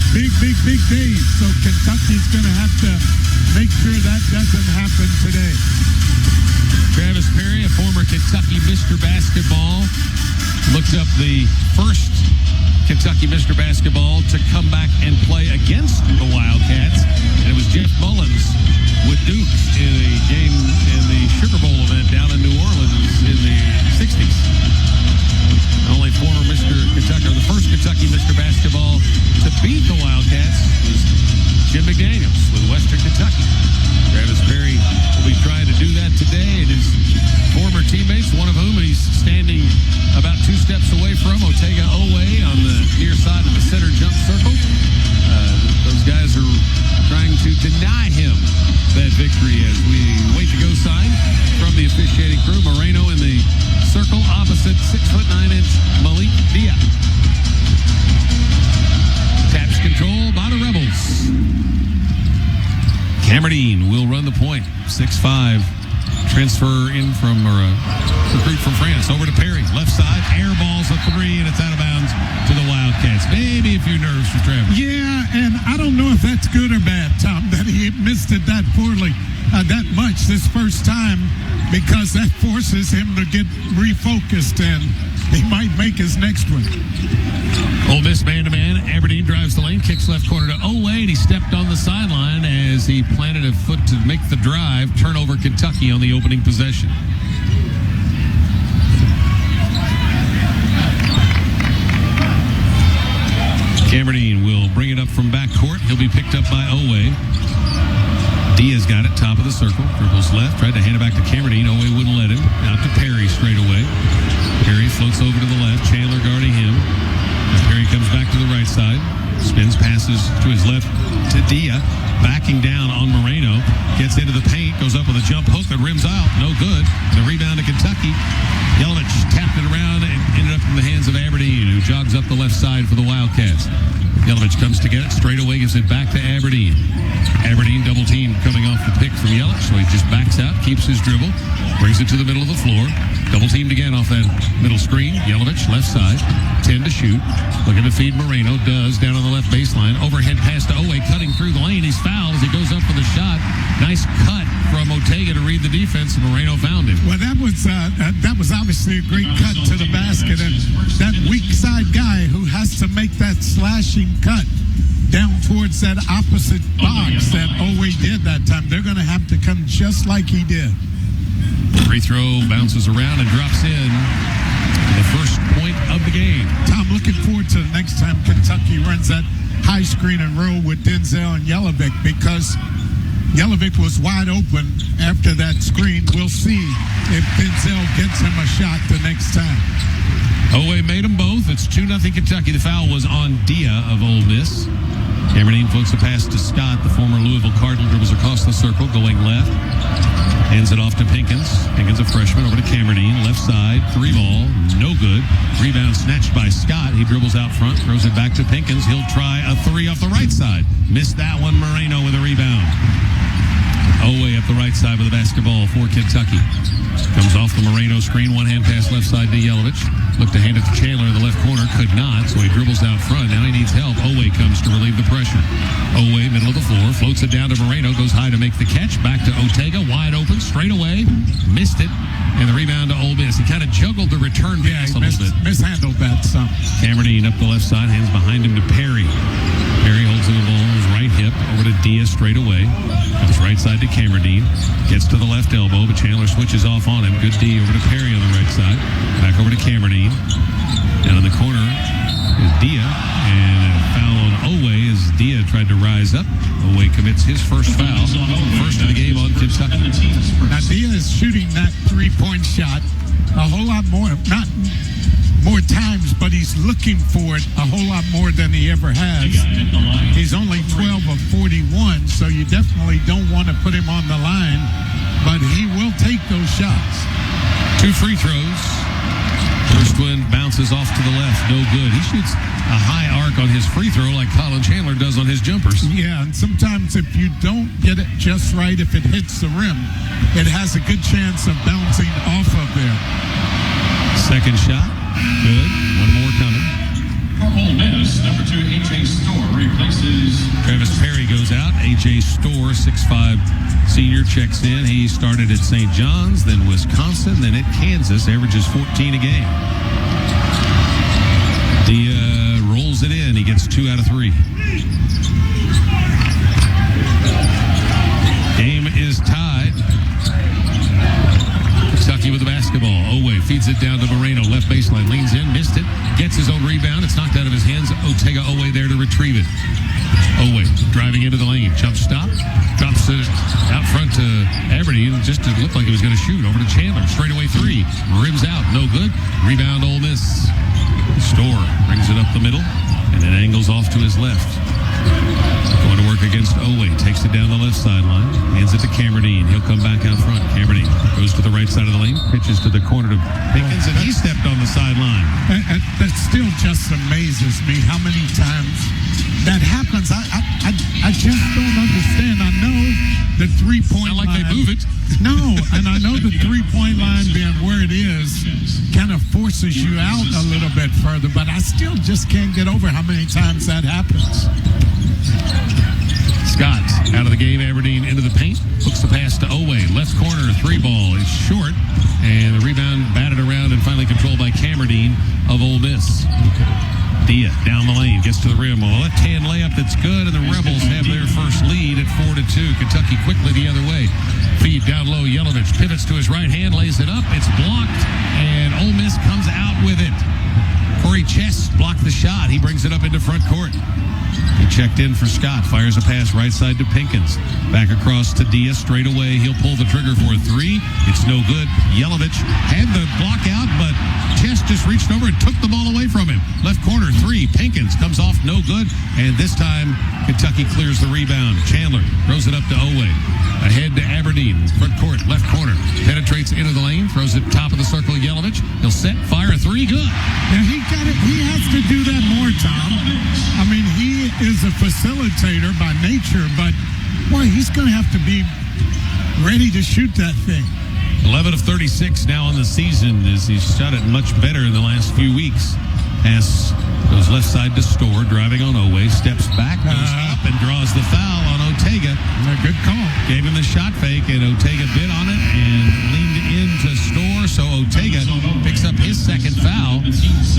Big days. So Kentucky's going to have to make sure that doesn't happen today. Travis Perry, a former Kentucky Mr. Basketball, looked up the first Kentucky Mr. Basketball to come back and play against the Wildcats. And it was Jeff Mullins with Duke in a game in the Sugar Bowl event down in New Orleans in the 60s. Only former Mr. Kentucky, or the first Kentucky Mr. Basketball to beat the Wildcats was Jim McDaniels with Western Kentucky. Travis Perry will be trying to do that today, and his former teammates, one of whom he's standing about 2 steps away from, Oweh on the near side of the center jump circle. Those guys are trying to deny him that victory as we wait to go sign from the officiating crew. Moreno in the circle opposite 6'9" Malik Diop. Taps control by the Rebels. Aberdeen will run the point. 6'5". Transfer in from, or a recruit from France. Over to Perry. Left side. Air balls a 3, and it's out of bounds to the Wildcats. Maybe a few nerves for Travis. Yeah, and I don't know if that's good or bad, Tom, that he missed it that poorly, that much this first time, because that forces him to get refocused, and he might make his next one. Ole Miss man-to-man. Aberdeen drives the lane, kicks left corner to Oweh, and he stepped on the sideline as he planted a foot to make the drive. Turnover Kentucky on the opening possession. Aberdeen will bring it up from backcourt. He'll be picked up by Oweh. Diaz got it, top of the circle. Dribbles left, tried to hand it back to Aberdeen. Oweh wouldn't let him. Out to Perry straight away. Perry floats over to the left. Chandler guarding him. Perry comes back to the right side. Spins, passes to his left to Dia. Backing down on Moreno. Gets into the paint. Goes up with a jump hook that rims out. No good. The rebound to Kentucky. Jelavic tapped it around and ended up in the hands of Aberdeen, who jogs up the left side for the Wildcats. Jelavic comes to get it straight away, gives it back to Aberdeen. Aberdeen double team coming off the pick from Jelavic, so he just backs out, keeps his dribble, brings it to the middle of the floor. Double teamed again off that middle screen. Jelavic left side, 10 to shoot. Looking to feed Moreno, does down on the left baseline. Overhead pass to Oweh, cutting through the lane. He's fouled as he goes up for the shot. Nice cut from Ortega to read the defense, and Moreno found him. Well, that was obviously a great cut to the basket, and that weak side guy who has to make that slashing cut down towards that opposite box that Oweh did that time. They're going to have to come just like he did. Free throw bounces around and drops in. The first point of the game. Tom, looking forward to the next time Kentucky runs that high screen and roll with Denzel and Jelavic, because Jelavic was wide open after that screen. We'll see if Denzel gets him a shot the next time. Oweh made them both. It's 2-0 Kentucky. The foul was on Dia of Ole Miss. Aberdeen floats the pass to Scott, the former Louisville Cardinal, dribbles across the circle, going left. Hands it off to Pinkins. Pinkins, a freshman, over to Aberdeen. Left side, 3-ball, no good. Rebound snatched by Scott. He dribbles out front, throws it back to Pinkins. He'll try a 3 off the right side. Missed that one. Moreno with a rebound. Oweh up the right side with the basketball for Kentucky. Comes off the Moreno screen. One-hand pass left side to Jelavic. Looked to hand it to Chandler in the left corner. Could not, so he dribbles out front. Now he needs help. Oweh comes to relieve the pressure. Oweh, middle of the floor. Floats it down to Moreno. Goes high to make the catch. Back to Ortega. Wide open. Straight away. Missed it. And the rebound to Ole Miss. He kind of juggled the return pass a little bit. Mishandled that some. Aberdeen up the left side. Hands behind him to Perry. Perry holds the ball on his right hip. Over to Diaz straight away. Comes right side to Aberdeen. Gets to the left elbow, but Chandler switches off on him. Good D over to Perry on the right side. Back over to Aberdeen. Down in the corner is Dia. And a foul on Oweh as Dia tried to rise up. Oweh commits his first foul. First of the game on Kentucky. Now Dia is shooting that three-point shot a whole lot more. Not more times, but he's looking for it a whole lot more than he ever has. He's only 12 of 41, so you definitely don't want to put him on the line, but he will take those shots. 2 free throws. First one bounces off to the left. No good. He shoots a high arc on his free throw like Colin Chandler does on his jumpers. Yeah, and sometimes if you don't get it just right, if it hits the rim, it has a good chance of bouncing off of there. Second shot. Good. One more coming. Ole Miss, number 2, A.J. Store replaces. Travis Perry goes out. A.J. Store, 6'5" senior, checks in. He started at St. John's, then Wisconsin, then at Kansas. Averages 14 a game. Dia rolls it in. He gets 2 out of 3. Game is tied. Kentucky with the basketball. Oweh feeds it down to Moreno. Left baseline. Leans in. Missed it. Gets his own rebound. It's knocked out of his hands. Oweh there to retrieve it. Oweh driving into the lane. Jump stop. Drops it out front to Aberdeen. Just to look like he was going to shoot. Over to Chandler. Straightaway 3. Rims out. No good. Rebound Ole Miss. Store brings it up the middle. And then angles off to his left. Going to work against Oweh. Takes it down the left sideline. Hands it to Cameron. He'll come back out front. Cameron goes to the right side of the lane. Pitches to the corner to Pickens, and he stepped on the sideline. That still just amazes me how many times that happens. I just don't understand. I know the three-point line. Not like they move it. No, and I know the three-point line being where it is kind of forces you out a little bit further, but I still just can't get over how many times that happens. Scott out of the game. Aberdeen into the paint. Hooks the pass to Oweh. Left corner, 3-ball. It's short. And the rebound batted around and finally controlled by Cameron of Ole Miss. Dia down the lane. Gets to the rim. A left-hand layup that's good. And the Rebels have their first lead at 4-2. Kentucky quickly the other way. Feed down low. Jelavic pivots to his right hand. Lays it up. It's blocked. And Ole Miss comes out with it. Corey Chess blocked the shot. He brings it up into front court. He checked in for Scott. Fires a pass right side to Pinkins. Back across to Dia. Straight away. He'll pull the trigger for a 3. It's no good. Jelavic had the block out, but Chess just reached over and took the ball away from him. Left corner 3. Pinkins comes off. No good. And this time, Kentucky clears the rebound. Chandler throws it up to Oweh. Ahead to Aberdeen. Front court. Left corner. Penetrates into the lane. Throws it top of the circle. Jelavic. He'll set. Fire a 3. Good. And he has to do that more, Tom. I mean, he is a facilitator by nature, but boy, he's going to have to be ready to shoot that thing. 11 of 36 now on the season as he's shot it much better in the last few weeks. Pass goes left side to Store, driving on Oweh, steps back, goes up and draws the foul on Ortega. Good call. Gave him the shot fake, and Ortega bit on it and leaned into Store, so Ortega picks up his second foul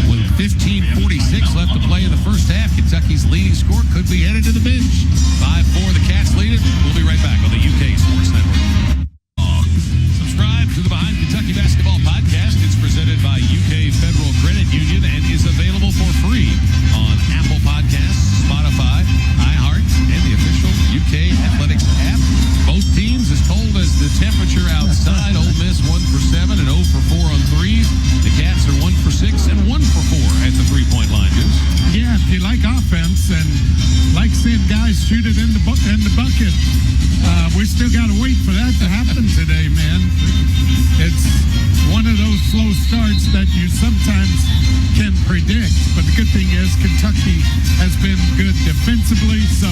with 15:46 left to play in the first half. Kentucky's leading scorer could be headed to the bench. 5-4, the Cats lead it. We'll be right back on the UK Sports Network. Subscribe to the Behind Kentucky Basketball podcast. It's presented by UK Federal Credit Union and is available for free on Apple Podcasts, Spotify, iHeart, and the official UK Athletics app. Both teams as cold as the temperature outside. Ole Miss 1 for 7 and 0 for 4 on threes. The Cats are 1 for 6 and 1 for 4 at the three-point line, Goose. Yeah, if you like offense and like seeing guys shoot it in the bucket, we still got to wait for that to happen today, man. It's one of those slow starts that you sometimes can predict, but the good thing is Kentucky has been good defensively, so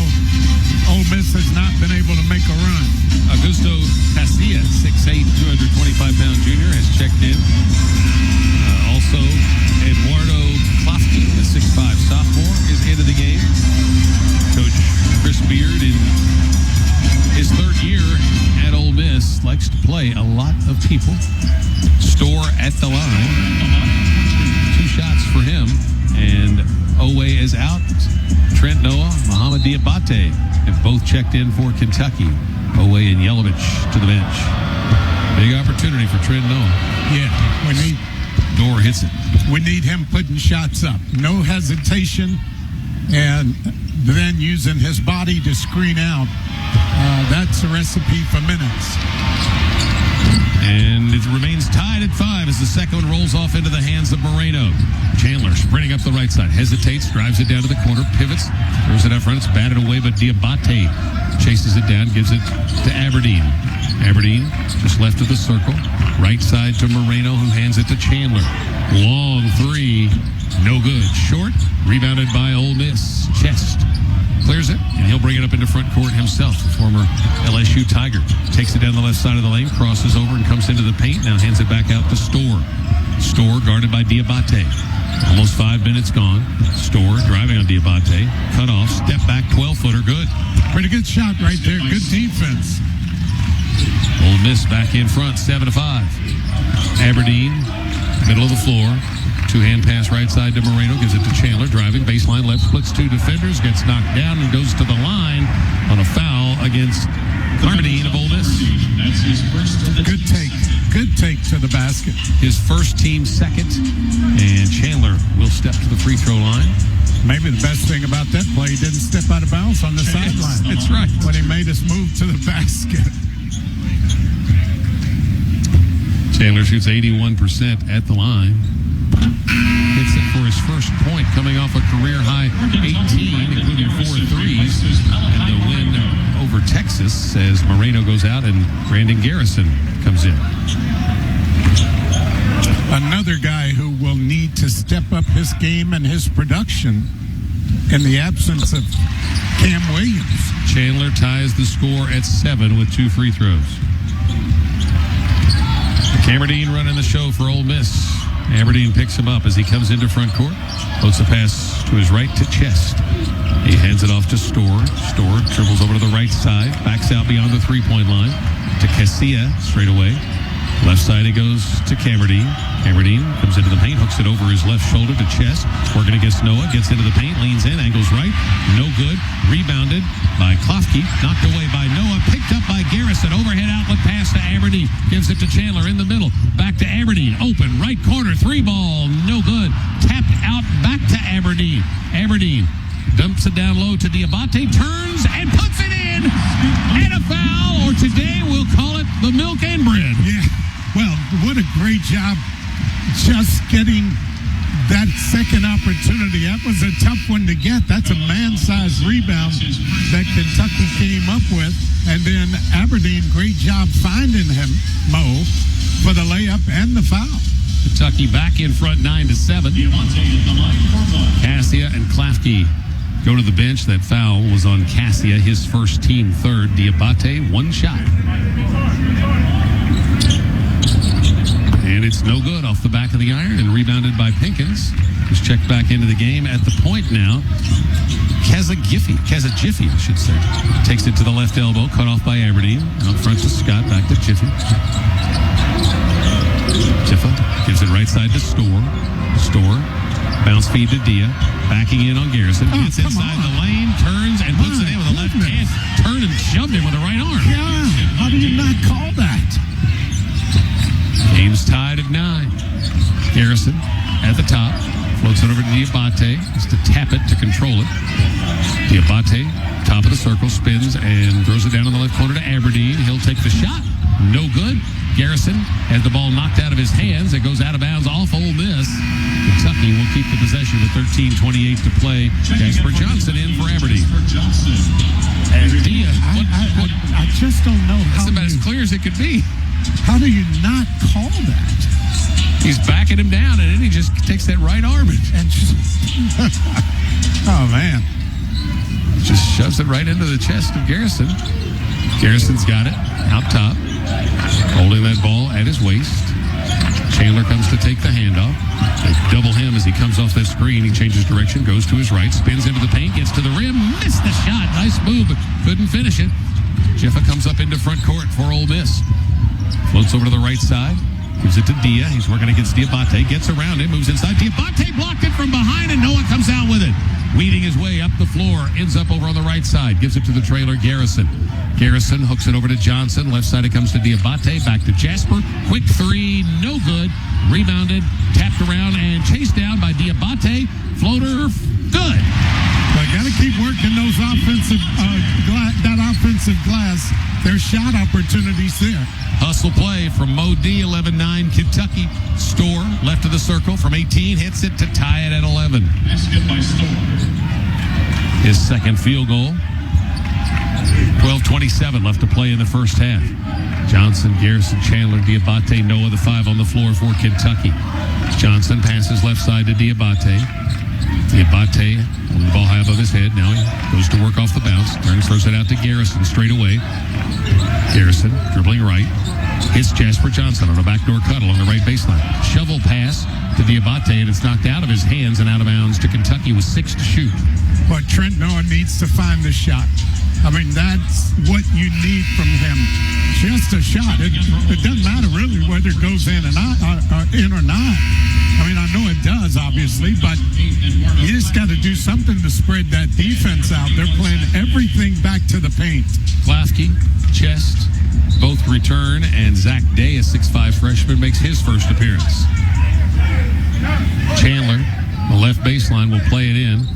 Ole Miss has not been able to make a run. Augusto Casilla, 6'8", 225-pound junior, has checked in. Also, Eduardo Klofke, the 6'5" sophomore, is into the game. Coach Chris Beard, in his third year at Ole Miss, likes to play a lot of people. Store at the line. 2 shots for him. And Oweh is out. Trent Noah, Mohamed Dioubate have both checked in for Kentucky. Oweh and Jelavic to the bench. Big opportunity for Trent Noah. Yeah, Door hits it. we need him putting shots up. No hesitation, and then using his body to screen out. That's a recipe for minutes. And it remains tied at 5 as the second one rolls off into the hands of Moreno. Chandler sprinting up the right side. Hesitates, drives it down to the corner, pivots, throws it up front. It's batted away, but Dioubate chases it down, gives it to Aberdeen. Aberdeen just left of the circle. Right side to Moreno, who hands it to Chandler. Long three. No good. Short. Rebounded by Ole Miss. Chest. Clears it, and he'll bring it up into front court himself. The former LSU Tiger takes it down the left side of the lane, crosses over and comes into the paint. Now hands it back out to Store. Store guarded by Dioubate. Almost 5 minutes gone. Store driving on Dioubate. Cut off. Step back. 12-footer. Good. Pretty good shot right there. Good defense. Ole Miss back in front. 7-5. Aberdeen, middle of the floor. Two-hand pass right side to Moreno. Gives it to Chandler. Driving. Baseline left. Splits two defenders. Gets knocked down and goes to the line on a foul against Aberdeen of Ole Miss. That's his first of the Good take. Good take to the basket. His first team second. And Chandler will step to the free throw line. Maybe the best thing about that play, he didn't step out of bounds on the sideline. That's right. When he made us move to the basket. Chandler shoots 81% at the line. Hits it for his first point, coming off a career-high 18, including 4 threes. And the win over Texas as Moreno goes out and Brandon Garrison comes in. Another guy who will need to step up his game and his production in the absence of Cam Williams. Chandler ties the score at 7 with 2 free throws. Aberdeen running the show for Ole Miss. Aberdeen picks him up as he comes into front court. Floats a pass to his right to Chest. He hands it off to Store. Store dribbles over to the right side. Backs out beyond the three-point line to Casilla straight away. Left side it goes to Aberdeen. Aberdeen comes into the paint, hooks it over his left shoulder to Chest. Working against Noah, gets into the paint, leans in, angles right. No good. Rebounded by Klofke. Knocked away by Noah. Picked up by Garrison. Overhead outlet pass to Aberdeen. Gives it to Chandler in the middle. Back to Aberdeen. Open right corner. 3-ball. No good. Tapped out back to Aberdeen. Aberdeen dumps it down low to Dioubate. Turns and puts it in. And a foul. Or today we'll call it the milk and bread. Yeah. Well, what a great job just getting that second opportunity. That was a tough one to get. That's a man-sized rebound that Kentucky came up with. And then Aberdeen, great job finding him, Mo, for the layup and the foul. Kentucky back in front 9-7. Cassia and Klafke go to the bench. That foul was on Cassia, his first team third. Dioubate, 1 shot. And it's no good off the back of the iron and rebounded by Pinkins, who's checked back into the game at the point now. Kazajiffy, I should say. Takes it to the left elbow, cut off by Aberdeen. Out front to Scott, back to Jiffy. Jiffa gives it right side to Store. Store, bounce feed to Dia. Backing in on Garrison. Gets inside the lane, turns, and puts it in with a left hand. Turned and shoved him with the right arm. God, how do you not call that? Game's tied at 9. Garrison at the top. Floats it over to Dioubate. Has to tap it to control it. Dioubate, top of the circle, spins and throws it down in the left corner to Aberdeen. He'll take the shot. No good. Garrison has the ball knocked out of his hands. It goes out of bounds off Ole Miss. Kentucky will keep the possession with 13:28 to play. Jasper Johnson in for Aberdeen. And Dia, I just don't know how. That's about as clear as it could be. How do you not call that? He's backing him down, and then he just takes that right arm and just oh, man. Just shoves it right into the chest of Garrison. Garrison's got it out top, holding that ball at his waist. Chandler comes to take the handoff. They double him as he comes off that screen. He changes direction, goes to his right, spins into the paint, gets to the rim, missed the shot. Nice move, but couldn't finish it. Jiffa comes up into front court for Ole Miss. Floats over to the right side. Gives it to Dia. He's working against Dioubate. Gets around it. Moves inside. Dioubate blocked it from behind, and Noah comes out with it. Weeding his way up the floor. Ends up over on the right side. Gives it to the trailer, Garrison. Garrison hooks it over to Johnson. Left side it comes to Dioubate. Back to Jasper. Quick three. No good. Rebounded. Tapped around and chased down by Dioubate. Floater. Good. But got to keep working those offensive, that offensive glass. There's shot opportunities there. Hustle play from Mo D, 11-9 Kentucky. Store, left of the circle from 18, hits it to tie it at 11. Basket by Store. His second field goal 12:27 left to play in the first half. Johnson, Garrison, Chandler, Dioubate, Noah, the 5 on the floor for Kentucky. Johnson passes left side to Dioubate. Dioubate on the ball high above his head. Now he goes to work off the bounce. Turns, throws it out to Garrison straight away. Garrison dribbling right. Hits Jasper Johnson on a backdoor cut along the right baseline. Shovel pass to Dioubate, and it's knocked out of his hands and out of bounds to Kentucky with 6 to shoot. But Trent Noah needs to find the shot. I mean, that's what you need from him. Just a shot. It doesn't matter really whether it goes in or not. I mean, I know it does, obviously, but you just got to do something to spread that defense out. They're playing everything back to the paint. Klafke, Chest, both return, and Zach Day, a 6'5 freshman, makes his first appearance. Chandler, the left baseline, will play it in.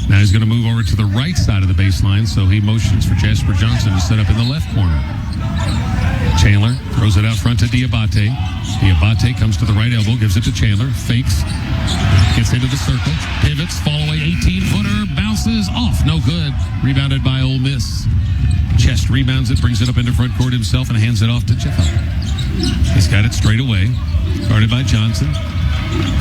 Now he's going to move over to the right side of the baseline, so he motions for Jasper Johnson to set up in the left corner. Chandler throws it out front to Dioubate. Dioubate comes to the right elbow, gives it to Chandler, fakes, gets into the circle, pivots, fall away, 18-footer, bounces off, no good. Rebounded by Ole Miss. Chest rebounds it, brings it up into front court himself, and hands it off to Jeffa. He's got it straight away, guarded by Johnson.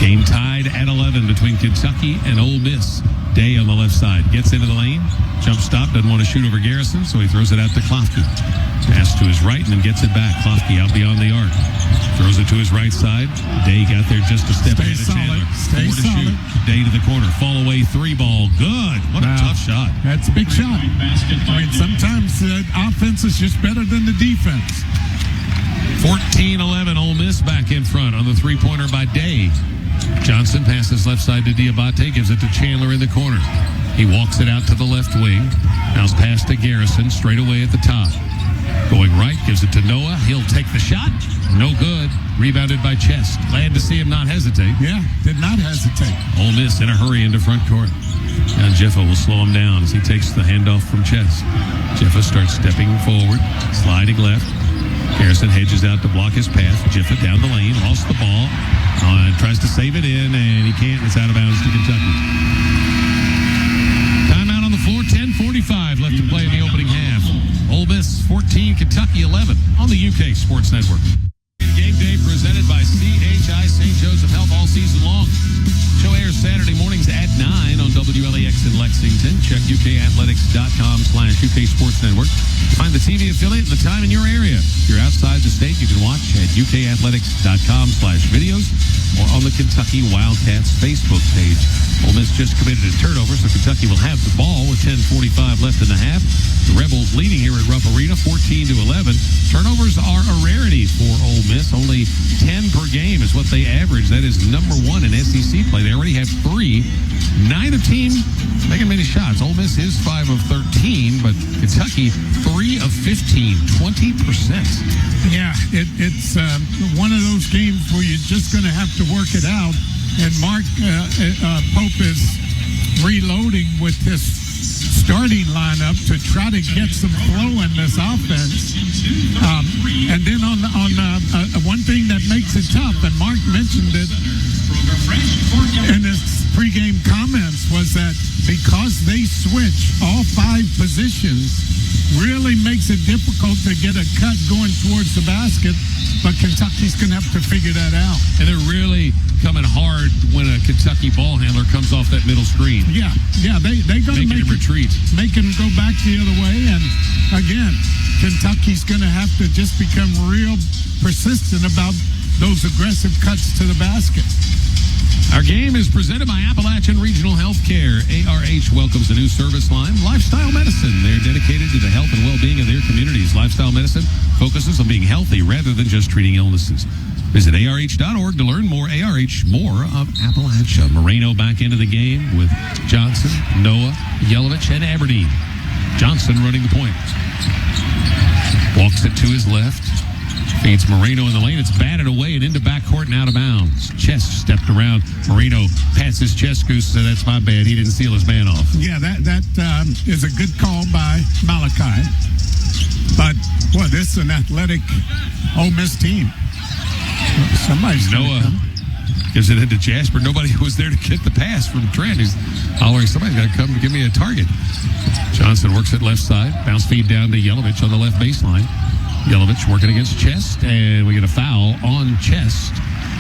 Game tied at 11 between Kentucky and Ole Miss. Day on the left side gets into the lane, jump stop, doesn't want to shoot over Garrison, so he throws it out to Klafke. Pass to his right and then gets it back. Klafke out beyond the arc, throws it to his right side. Day got there just a step ahead of Chandler. Stay solid. Day to the corner, fall away 3-ball, good. What a tough shot. That's a big shot. I mean, sometimes the offense is just better than the defense. 14-11, Ole Miss back in front on the three-pointer by Day. Johnson passes left side to Dioubate, gives it to Chandler in the corner. He walks it out to the left wing. Now it's passed to Garrison, straight away at the top. Going right, gives it to Noah. He'll take the shot. No good. Rebounded by Chest. Glad to see him not hesitate. Yeah, did not hesitate. Ole Miss in a hurry into front court. Now Jeffa will slow him down as he takes the handoff from Chest. Jeffa starts stepping forward, sliding left. Garrison hedges out to block his path. Jeffa down the lane, lost the ball. Tries to save it in, and he can't. It's out of bounds to Kentucky. Timeout on the floor, 10:45 left to play in the opening half. Ole Miss 14, Kentucky 11 on the UK Sports Network. Game day presented by CHI St. Joseph Health all season long. Show airs Saturday mornings at 9 on WLEX in Lexington. Check UKathletics.com/UK Sports Network. Find the TV affiliate and the time in your area. If you're outside the state, you can watch at UKathletics.com/videos or on the Kentucky Wildcats Facebook page. Ole Miss just committed a turnover, so Kentucky will have the ball with 10:45 left in the half. The Rebels leading here at Rupp Arena, 14-11. Turnovers are a rarity for Ole Miss. Only 10 per game is what they average. That is number 1 in SEC play. They already have 3. Neither team making many shots. Ole Miss is 5 of 13, but Kentucky 3 of 15, 20%. Yeah, it's one of those games where you're just going to have to work it out. And Mark Pope is reloading with his starting lineup to try to get some flow in this offense. And then on one thing that makes it tough, and Mark mentioned it in his pregame comments, was that because they switch all 5 positions, really makes it difficult to get a cut going towards the basket. But Kentucky's going to have to figure that out. And they're really coming hard when a Kentucky ball handler comes off that middle screen. Yeah, they're going to make him retreat. Make him go back the other way. And again, Kentucky's going to have to just become real persistent about those aggressive cuts to the basket. Our game is presented by Appalachian Regional Healthcare. ARH welcomes a new service line, Lifestyle Medicine. They're dedicated to the health and well-being of their communities. Lifestyle Medicine focuses on being healthy rather than just treating illnesses. Visit ARH.org to learn more. ARH, more of Appalachia. Moreno back into the game with Johnson, Noah, Jelavic, and Aberdeen. Johnson running the point. Walks it to his left. Feeds Moreno in the lane. It's batted away and into backcourt and out of bounds. Chest stepped around. Moreno passes Chest. Goose said, that's my bad. He didn't steal his man off. Yeah, that is a good call by Malachi. But, boy, this is an athletic Ole Miss team. Somebody's Noah Gives it into Jasper. Nobody was there to get the pass from Trent. He's hollering, somebody's got to come to give me a target. Johnson works it left side. Bounce feed down to Jelavic on the left baseline. Jelavic working against Chest, and we get a foul on Chest.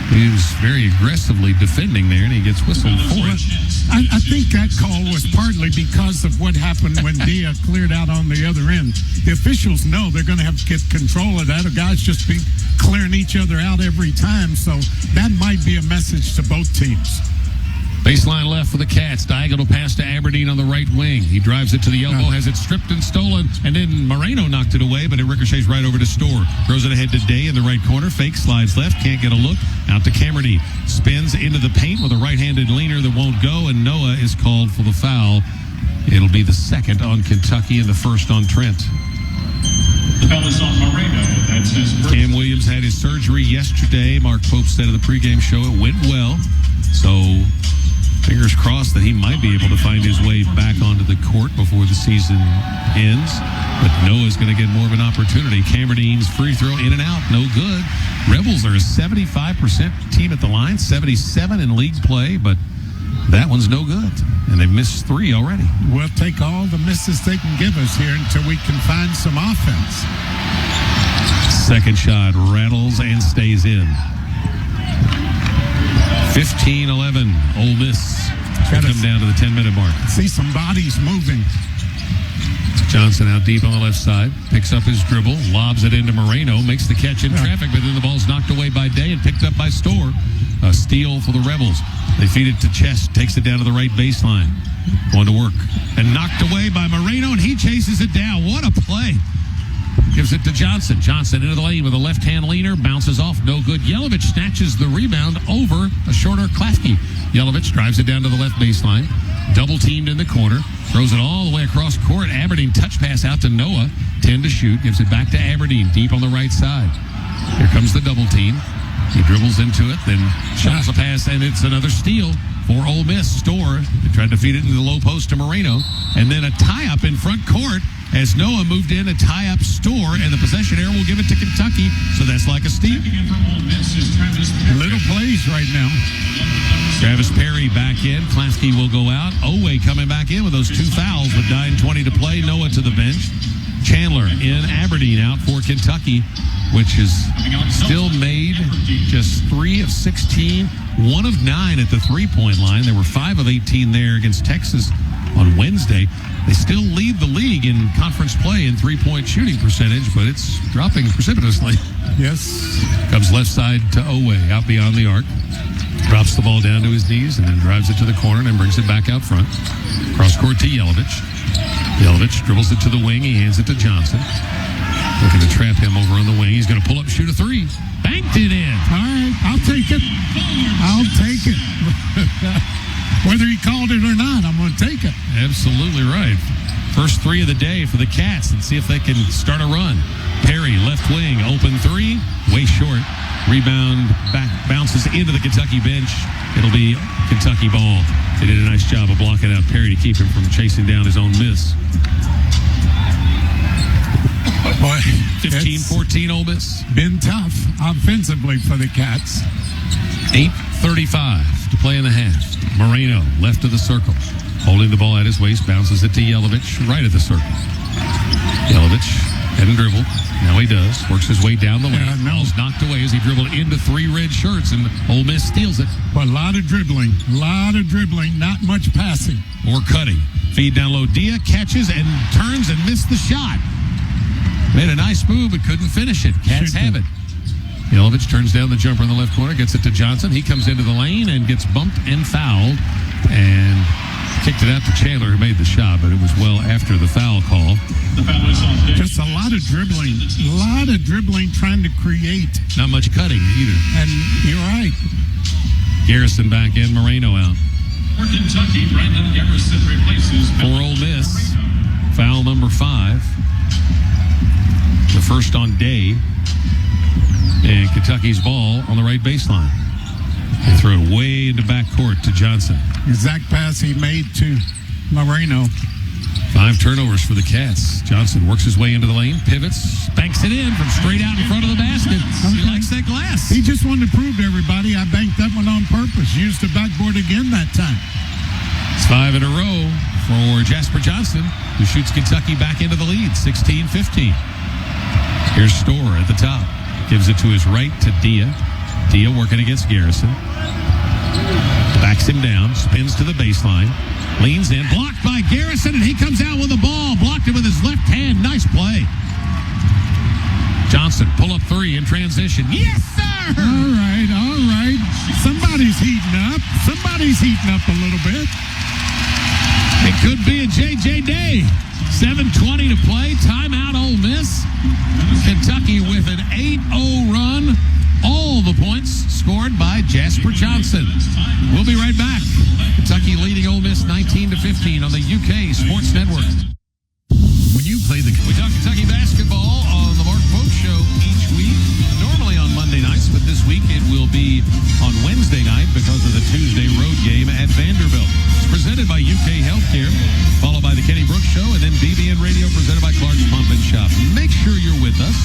He was very aggressively defending there, and he gets whistled for it. I think that call was partly because of what happened when Dia cleared out on the other end. The officials know they're going to have to get control of that. The guys just be clearing each other out every time, so that might be a message to both teams. Baseline left for the Cats. Diagonal pass to Aberdeen on the right wing. He drives it to the elbow, has it stripped and stolen, and then Moreno knocked it away, but it ricochets right over to Store. Throws it ahead to Day in the right corner. Fake slides left, can't get a look. Out to Camerdy. Spins into the paint with a right-handed leaner that won't go, and Noah is called for the foul. It'll be the second on Kentucky and the first on Trent. The foul is on Moreno. That's his first. Cam Williams had his surgery yesterday. Mark Pope said of the pregame show it went well. So fingers crossed that he might be able to find his way back onto the court before the season ends. But Noah's going to get more of an opportunity. Camerdine's free throw in and out, no good. Rebels are a 75% team at the line, 77 in league play, but that one's no good. And they've missed 3 already. We'll take all the misses they can give us here until we can find some offense. Second shot rattles and stays in. 15-11, Ole Miss. Come down to the 10-minute mark. See some bodies moving. Johnson out deep on the left side, picks up his dribble, lobs it into Moreno, makes the catch in traffic, but then the ball's knocked away by Day and picked up by Store. A steal for the Rebels. They feed it to Chest, takes it down to the right baseline. Going to work. And knocked away by Moreno, and he chases it down. What a play. Gives it to Johnson. Johnson into the lane with a left-hand leaner. Bounces off. No good. Jelavic snatches the rebound over a shorter Klafke. Jelavic drives it down to the left baseline. Double teamed in the corner. Throws it all the way across court. Aberdeen touch pass out to Noah. 10 to shoot. Gives it back to Aberdeen. Deep on the right side. Here comes the double team. He dribbles into it. Then shuttles a pass, and it's another steal for Ole Miss. Store. They tried to feed it into the low post to Moreno. And then a tie-up in front court as Noah moved in, a tie-up Store, and the possession error will give it to Kentucky. So that's like a steal. Little plays right now. Travis Perry back in. Klafke will go out. Oweh coming back in with those 2 fouls with 9:20 to play. Noah to the bench. Chandler in Aberdeen out for Kentucky, which is still made just 3 of 16, 1 of 9 at the three-point line. There were 5 of 18 there against Texas on Wednesday. They still lead the league in conference play in three-point shooting percentage, but it's dropping precipitously. Yes. Comes left side to Oweh, out beyond the arc. Drops the ball down to his knees and then drives it to the corner and then brings it back out front. Cross court to Jelavic. Jelavic dribbles it to the wing. He hands it to Johnson. Looking to trap him over on the wing. He's going to pull up, shoot a 3. Banked it in. All right, I'll take it. I'll take it. Whether he called it or not, I'm going to take it. Absolutely right. First 3 of the day for the Cats, and see if they can start a run. Perry, left wing, open 3, way short. Rebound back, bounces into the Kentucky bench. It'll be Kentucky ball. They did a nice job of blocking out Perry to keep him from chasing down his own miss. Boy, 15-14 Ole Miss. Been tough offensively for the Cats. 8:35 to play in the half. Moreno, left of the circle. Holding the ball at his waist, bounces it to Jelavic, right of the circle. Jelavic hadn't dribbled. Now he does. Works his way down the lane. Ball's knocked away as he dribbled into 3 red shirts, and Ole Miss steals it. But a lot of dribbling, not much passing. Or cutting. Feed down low. Dia catches and turns and missed the shot. Made a nice move, but couldn't finish it. Cats have it. Jelavic turns down the jumper in the left corner, gets it to Johnson. He comes into the lane and gets bumped and fouled. And kicked it out to Chandler, who made the shot, but it was well after the foul call. The foul is on Dick. Just a lot of dribbling trying to create. Not much cutting either. And you're right. Garrison back in, Moreno out. For Kentucky, Brandon Garrison replaces For Ole Miss, foul number 5. The first on Day. And Kentucky's ball on the right baseline. They throw it way into backcourt to Johnson. Exact pass he made to Moreno. 5 turnovers for the Cats. Johnson works his way into the lane, pivots, banks it in from straight out in front of the basket. He likes that glass. He just wanted to prove to everybody I banked that one on purpose. Used the backboard again that time. It's 5 in a row for Jasper Johnson, who shoots Kentucky back into the lead, 16-15. Here's Storr at the top. Gives it to his right to Dia. Dia working against Garrison. Backs him down, spins to the baseline. Leans in, blocked by Garrison, and he comes out with the ball. Blocked it with his left hand. Nice play. Johnson, pull-up 3 in transition. Yes, sir! All right. Somebody's heating up. Somebody's heating up a little bit. It could be a J.J. Day. 7:20 to play. Timeout, Ole Miss. Kentucky with an 8-0 run. All the points scored by Jasper Johnson. We'll be right back. Kentucky leading Ole Miss 19-15 on the UK Sports Network. When you play we talk Kentucky basketball on the Mark Pope Show each week. Normally on Monday nights, but this week it will be on Wednesday night because of the Tuesday road game at Vanderbilt. It's presented by UK Healthcare, followed by the Kenny Brooks Show, and then BBN Radio presented by Clark's Pump and Shop. Make sure you're with us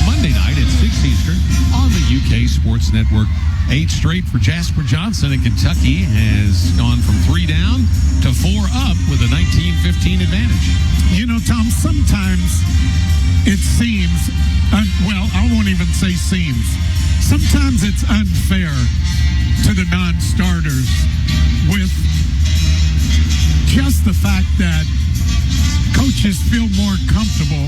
Monday night at 6 Eastern on the UK Sports Network. 8 straight for Jasper Johnson, and Kentucky has gone from 3 down to 4 up with a 19-15 advantage. You know, Tom, sometimes it seems, I won't even say seems. Sometimes it's unfair to the non-starters with just the fact that coaches feel more comfortable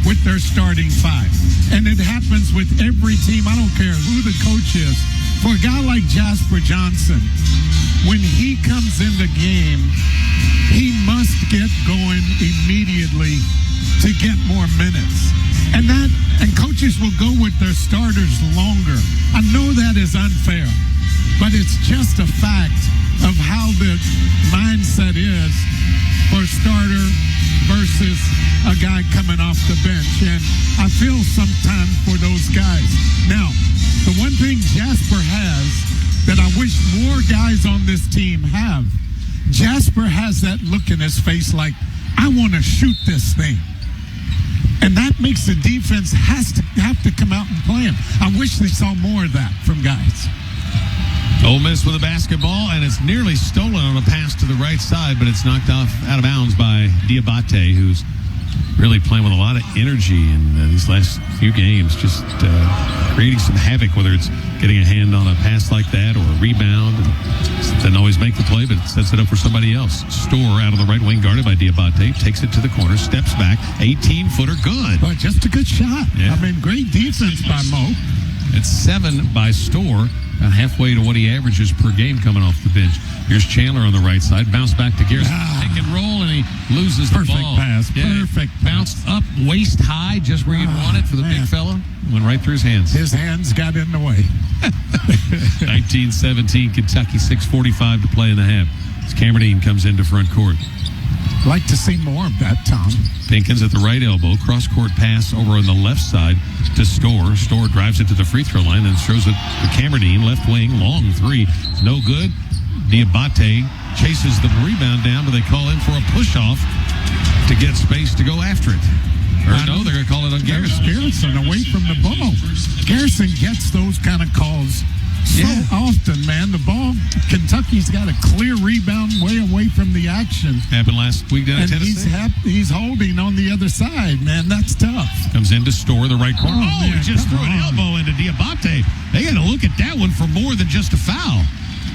with their starting 5. And it happens with every team. I don't care who the coach is. For a guy like Jasper Johnson, when he comes in the game, he must get going immediately to get more minutes. And coaches will go with their starters longer. I know that is unfair, but it's just a fact of how the mindset is for a starter versus a guy coming off the bench. And I feel sometimes for those guys. Now, the one thing Jasper has that I wish more guys on this team have, Jasper has that look in his face like, I want to shoot this thing. And that makes the defense have to come out and play him. I wish they saw more of that from guys. Ole Miss with a basketball, and it's nearly stolen on a pass to the right side, but it's knocked off out of bounds by Dioubate, who's really playing with a lot of energy in these last few games, just creating some havoc, whether it's getting a hand on a pass like that or a rebound. Doesn't always make the play, but it sets it up for somebody else. Storr out of the right wing, guarded by Dioubate, takes it to the corner, steps back, 18-footer, good. But just a good shot. Yeah. I mean, great defense by Mo. It's 7 by Storr, about halfway to what he averages per game coming off the bench. Here's Chandler on the right side. Bounce back to Garrison. Pick and roll, and he loses the ball. Perfect pass. Bounced up waist high, just where you'd want it for the big fella. Went right through his hands. His hands got in the way. 19-17, Kentucky, 6:45 to play in the half. As Cameron comes into front court. Like to see more of that, Tom. Pinkins at the right elbow. Cross-court pass over on the left side to Storr. Storr drives it to the free throw line and throws it to Cameron, left wing, long 3. It's no good. Dioubate chases the rebound down, but they call in for a push-off to get space to go after it. Or no, they're going to call it on Garrison. Garrison away from the ball. Garrison gets those kind of calls so often, man. The ball, Kentucky's got a clear rebound way away from the action. Happened last week down at Tennessee. He's holding on the other side, man. That's tough. Comes into Storr, the right corner. He just threw an elbow into Dioubate. They got to look at that one for more than just a foul.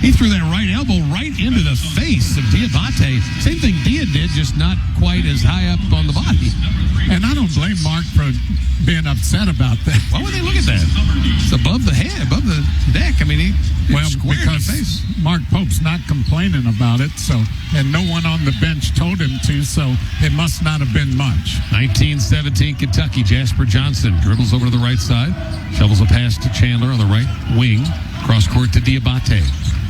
He threw that right elbow right into the face of Dioubate. Same thing Dia did, just not quite as high up on the body. And I don't blame Mark for being upset about that. Why would they look at that? It's above the head, above the deck. I mean, he squared in the face. Mark Pope's not complaining about it, and no one on the bench told him to, so it must not have been much. 19-17, Kentucky. Jasper Johnson dribbles over to the right side, shovels a pass to Chandler on the right wing, cross court to Dioubate.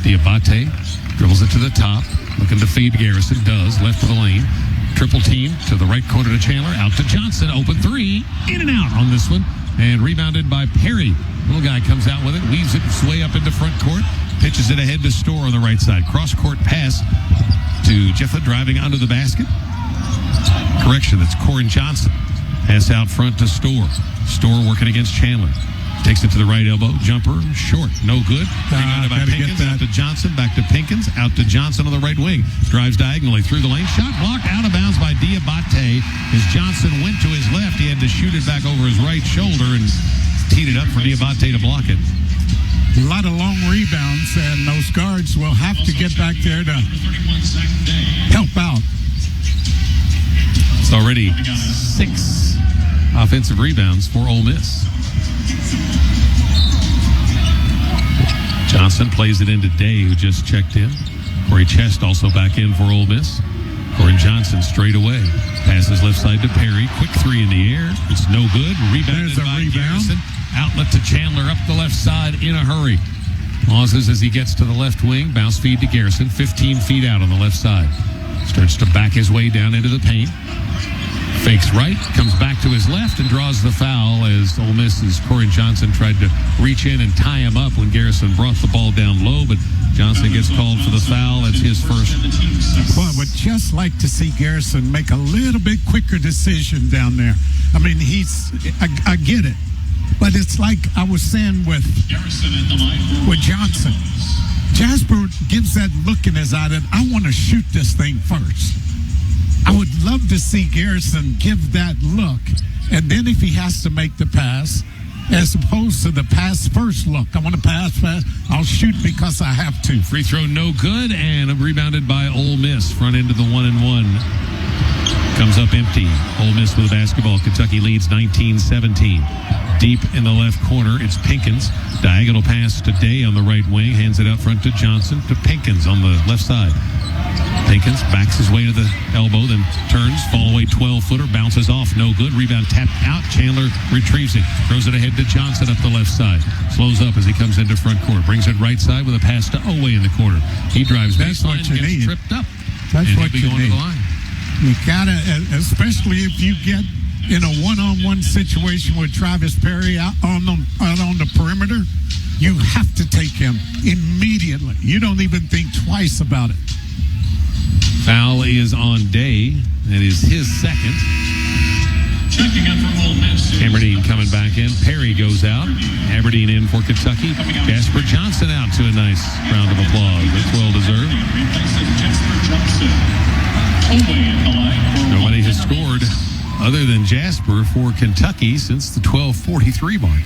Dioubate dribbles it to the top, looking to feed Garrison, does, left of the lane. Triple team to the right corner to Chandler, out to Johnson, open 3, in and out on this one, and rebounded by Perry. Little guy comes out with it, weaves it way up into front court, pitches it ahead to Storr on the right side. Cross-court pass to Jeffa driving under the basket. Correction, that's Corin Johnson. Pass out front to Store. Store working against Chandler. Takes it to the right elbow. Jumper, short. No good. Rebounded by Pinkins. Out to Johnson. Back to Pinkins. Out to Johnson on the right wing. Drives diagonally through the lane. Shot blocked out of bounds by Dioubate. As Johnson went to his left, he had to shoot it back over his right shoulder and teed it up for Dioubate to block it. A lot of long rebounds, and those guards will have to get back there to help out. It's already 6 offensive rebounds for Ole Miss. Johnson plays it into Day, who just checked in. Corey Chest also back in for Ole Miss. Corin Johnson straight away. Passes left side to Perry. Quick three in the air. It's no good. Rebounded by Garrison. Outlet to Chandler up the left side in a hurry. Pauses as he gets to the left wing. Bounce feed to Garrison. 15 feet out on the left side. Starts to back his way down into the paint. Fakes right, comes back to his left, and draws the foul as Ole Miss's Corin Johnson tried to reach in and tie him up when Garrison brought the ball down low, but Johnson gets called for the foul. That's his first. Well, I would just like to see Garrison make a little bit quicker decision down there. I mean, I get it, but it's like I was saying with Johnson. Jasper gives that look in his eye that I want to shoot this thing first. I would love to see Garrison give that look, and then if he has to make the pass, as opposed to the pass first look, I want to pass, I'll shoot because I have to. Free throw no good, and rebounded by Ole Miss. Front end of the 1-and-1. Comes up empty. Ole Miss with the basketball. Kentucky leads 19-17. Deep in the left corner, it's Pinkins. Diagonal pass to Day on the right wing. Hands it out front to Johnson. To Pinkins on the left side. Pinkins backs his way to the elbow, then turns, fall away 12-footer, bounces off, no good. Rebound tapped out. Chandler retrieves it, throws it ahead to Johnson up the left side. Slows up as he comes into front court. Brings it right side with a pass to Oweh in the corner. He drives baseline, gets tripped up. That's what you need. To the line. You gotta, especially if you get in a one-on-one situation with Travis Perry out on the perimeter, you have to take him immediately. You don't even think twice about it. Foul is on Day. That is his second. Checking in for Ole Miss. Aberdeen coming back in. Perry goes out. Aberdeen in for Kentucky. Jasper Johnson out to a nice round of applause. That's well deserved. Nobody has scored other than Jasper for Kentucky since the 12:43 mark.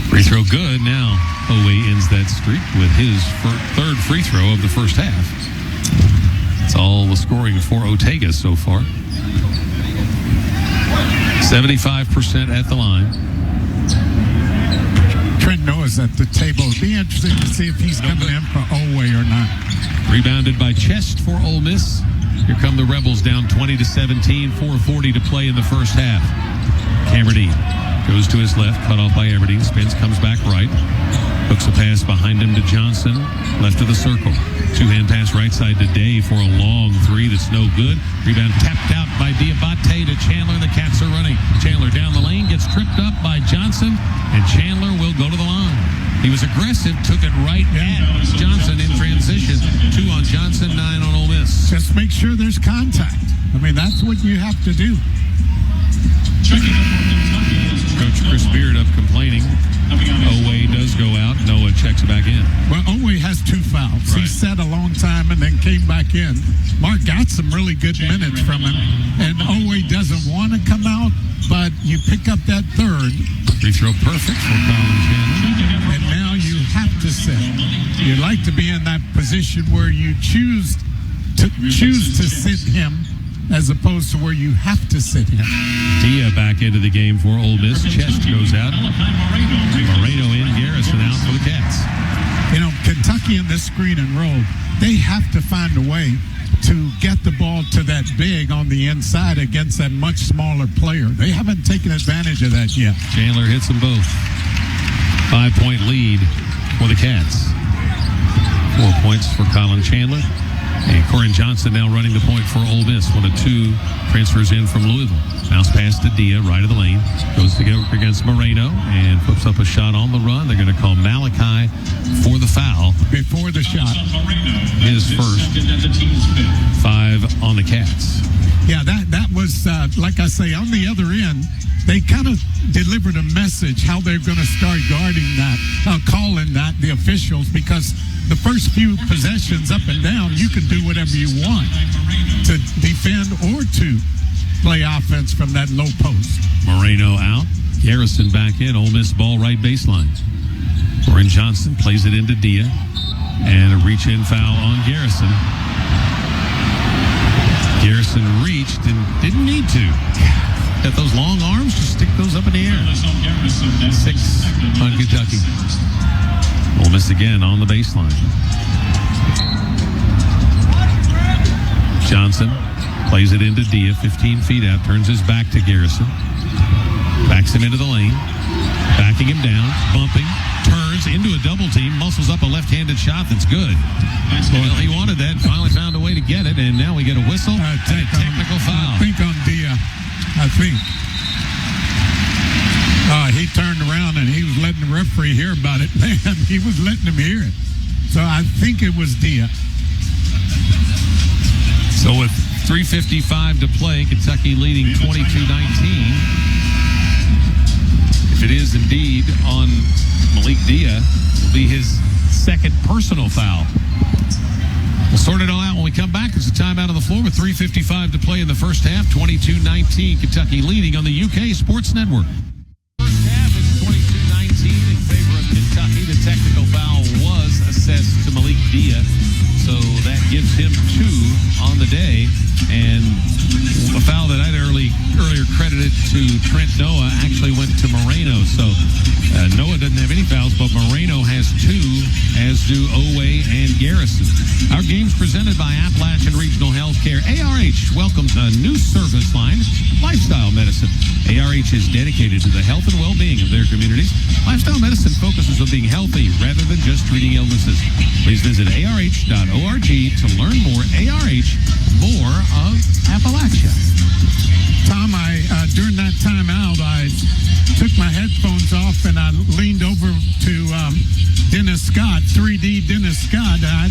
Free throw good. Now Oweh ends that streak with his third free throw of the first half. That's all the scoring for Ortega so far. 75% at the line. Trent Noah's at the table. It'll be interesting to see if he's coming in for Oweh or not. Rebounded by Chest for Ole Miss. Here come the Rebels down 20-17. 4:40 to play in the first half. Aberdeen goes to his left, cut off by Aberdeen. Spins, comes back right. Hooks a pass behind him to Johnson, left of the circle. Two-hand pass right side to Day for a long three that's no good. Rebound tapped out by Dioubate to Chandler. The Cats are running. Chandler down the lane, gets tripped up by Johnson, and Chandler will go to the line. He was aggressive, took it right at Johnson in transition. 2 on Johnson, 9 on Ole Miss. Just make sure there's contact. I mean, that's what you have to do. Coach Chris Beard up complaining. Oweh does go out. Noah checks back in. Well, Oweh has 2 fouls. Right. He sat a long time and then came back in. Mark got some really good minutes from him. And Oweh doesn't want to come out, but you pick up that third. Free throw perfect for Colin Chandler. And now you have to sit. You like to be in that position where you choose to sit him as opposed to where you have to sit him. Dia back into the game for Ole Miss. Chest goes out. Moreno in. Garrison out for the Cats. You know, Kentucky in this screen and roll, they have to find a way to get the ball to that big on the inside against that much smaller player. They haven't taken advantage of that yet. Chandler hits them both. 5-point lead for the Cats. 4 points for Colin Chandler. And Corin Johnson now running the point for Ole Miss. 1 of 2 transfers in from Louisville. Bounce pass to Dia, right of the lane. Goes to go against Moreno and puts up a shot on the run. They're going to call Malachi for the foul. Before the shot. His first. 5 on the Cats. Yeah, that was, like I say, on the other end, they kind of delivered a message how they're going to start guarding that, calling that, the officials, because the first few possessions up and down, you can do whatever you want to defend or to play offense from that low post. Moreno out. Garrison back in. Ole Miss ball right baseline. Warren Johnson plays it into Dia. And a reach-in foul on Garrison. Garrison reached and didn't need to. Got those long arms, just stick those up in the air. 6 on Kentucky. Ole Miss again on the baseline. Johnson plays it into Dia, 15 feet out, turns his back to Garrison. Backs him into the lane. Backing him down, bumping, turns into a double team, muscles up a left-handed shot that's good. Well, he wanted that, finally found a way to get it, and now we get a whistle, a technical foul. I think on Dia, he turned around and he was letting the referee hear about it. Man, he was letting him hear it. So I think it was Dia. So with 3:55 to play, Kentucky leading 22-19. If it is indeed on Malik Dia, will be his second personal foul. We'll sort it all out when we come back. It's a timeout on the floor with 3:55 to play in the first half. 22-19, Kentucky leading on the UK Sports Network. First half is 22-19 in favor of Kentucky. The technical foul was assessed to Malik Dia, so that gives him 2 on the day. And a foul that I'd earlier credited to Trent Noah actually went to Moreno. So Noah doesn't have any fouls, but Moreno has 2, as do Oweh and Garrison. Our game's presented by Appalachian Regional Healthcare. ARH welcomes a new service line, Lifestyle Medicine. ARH is dedicated to the health and well-being of their communities. Lifestyle Medicine focuses on being healthy rather than just treating illnesses. Please visit arh.org to learn more. ARH, more of Appalachia. Tom, during that timeout, I took my headphones off and I leaned over to Dennis Scott, 3D Dennis Scott. I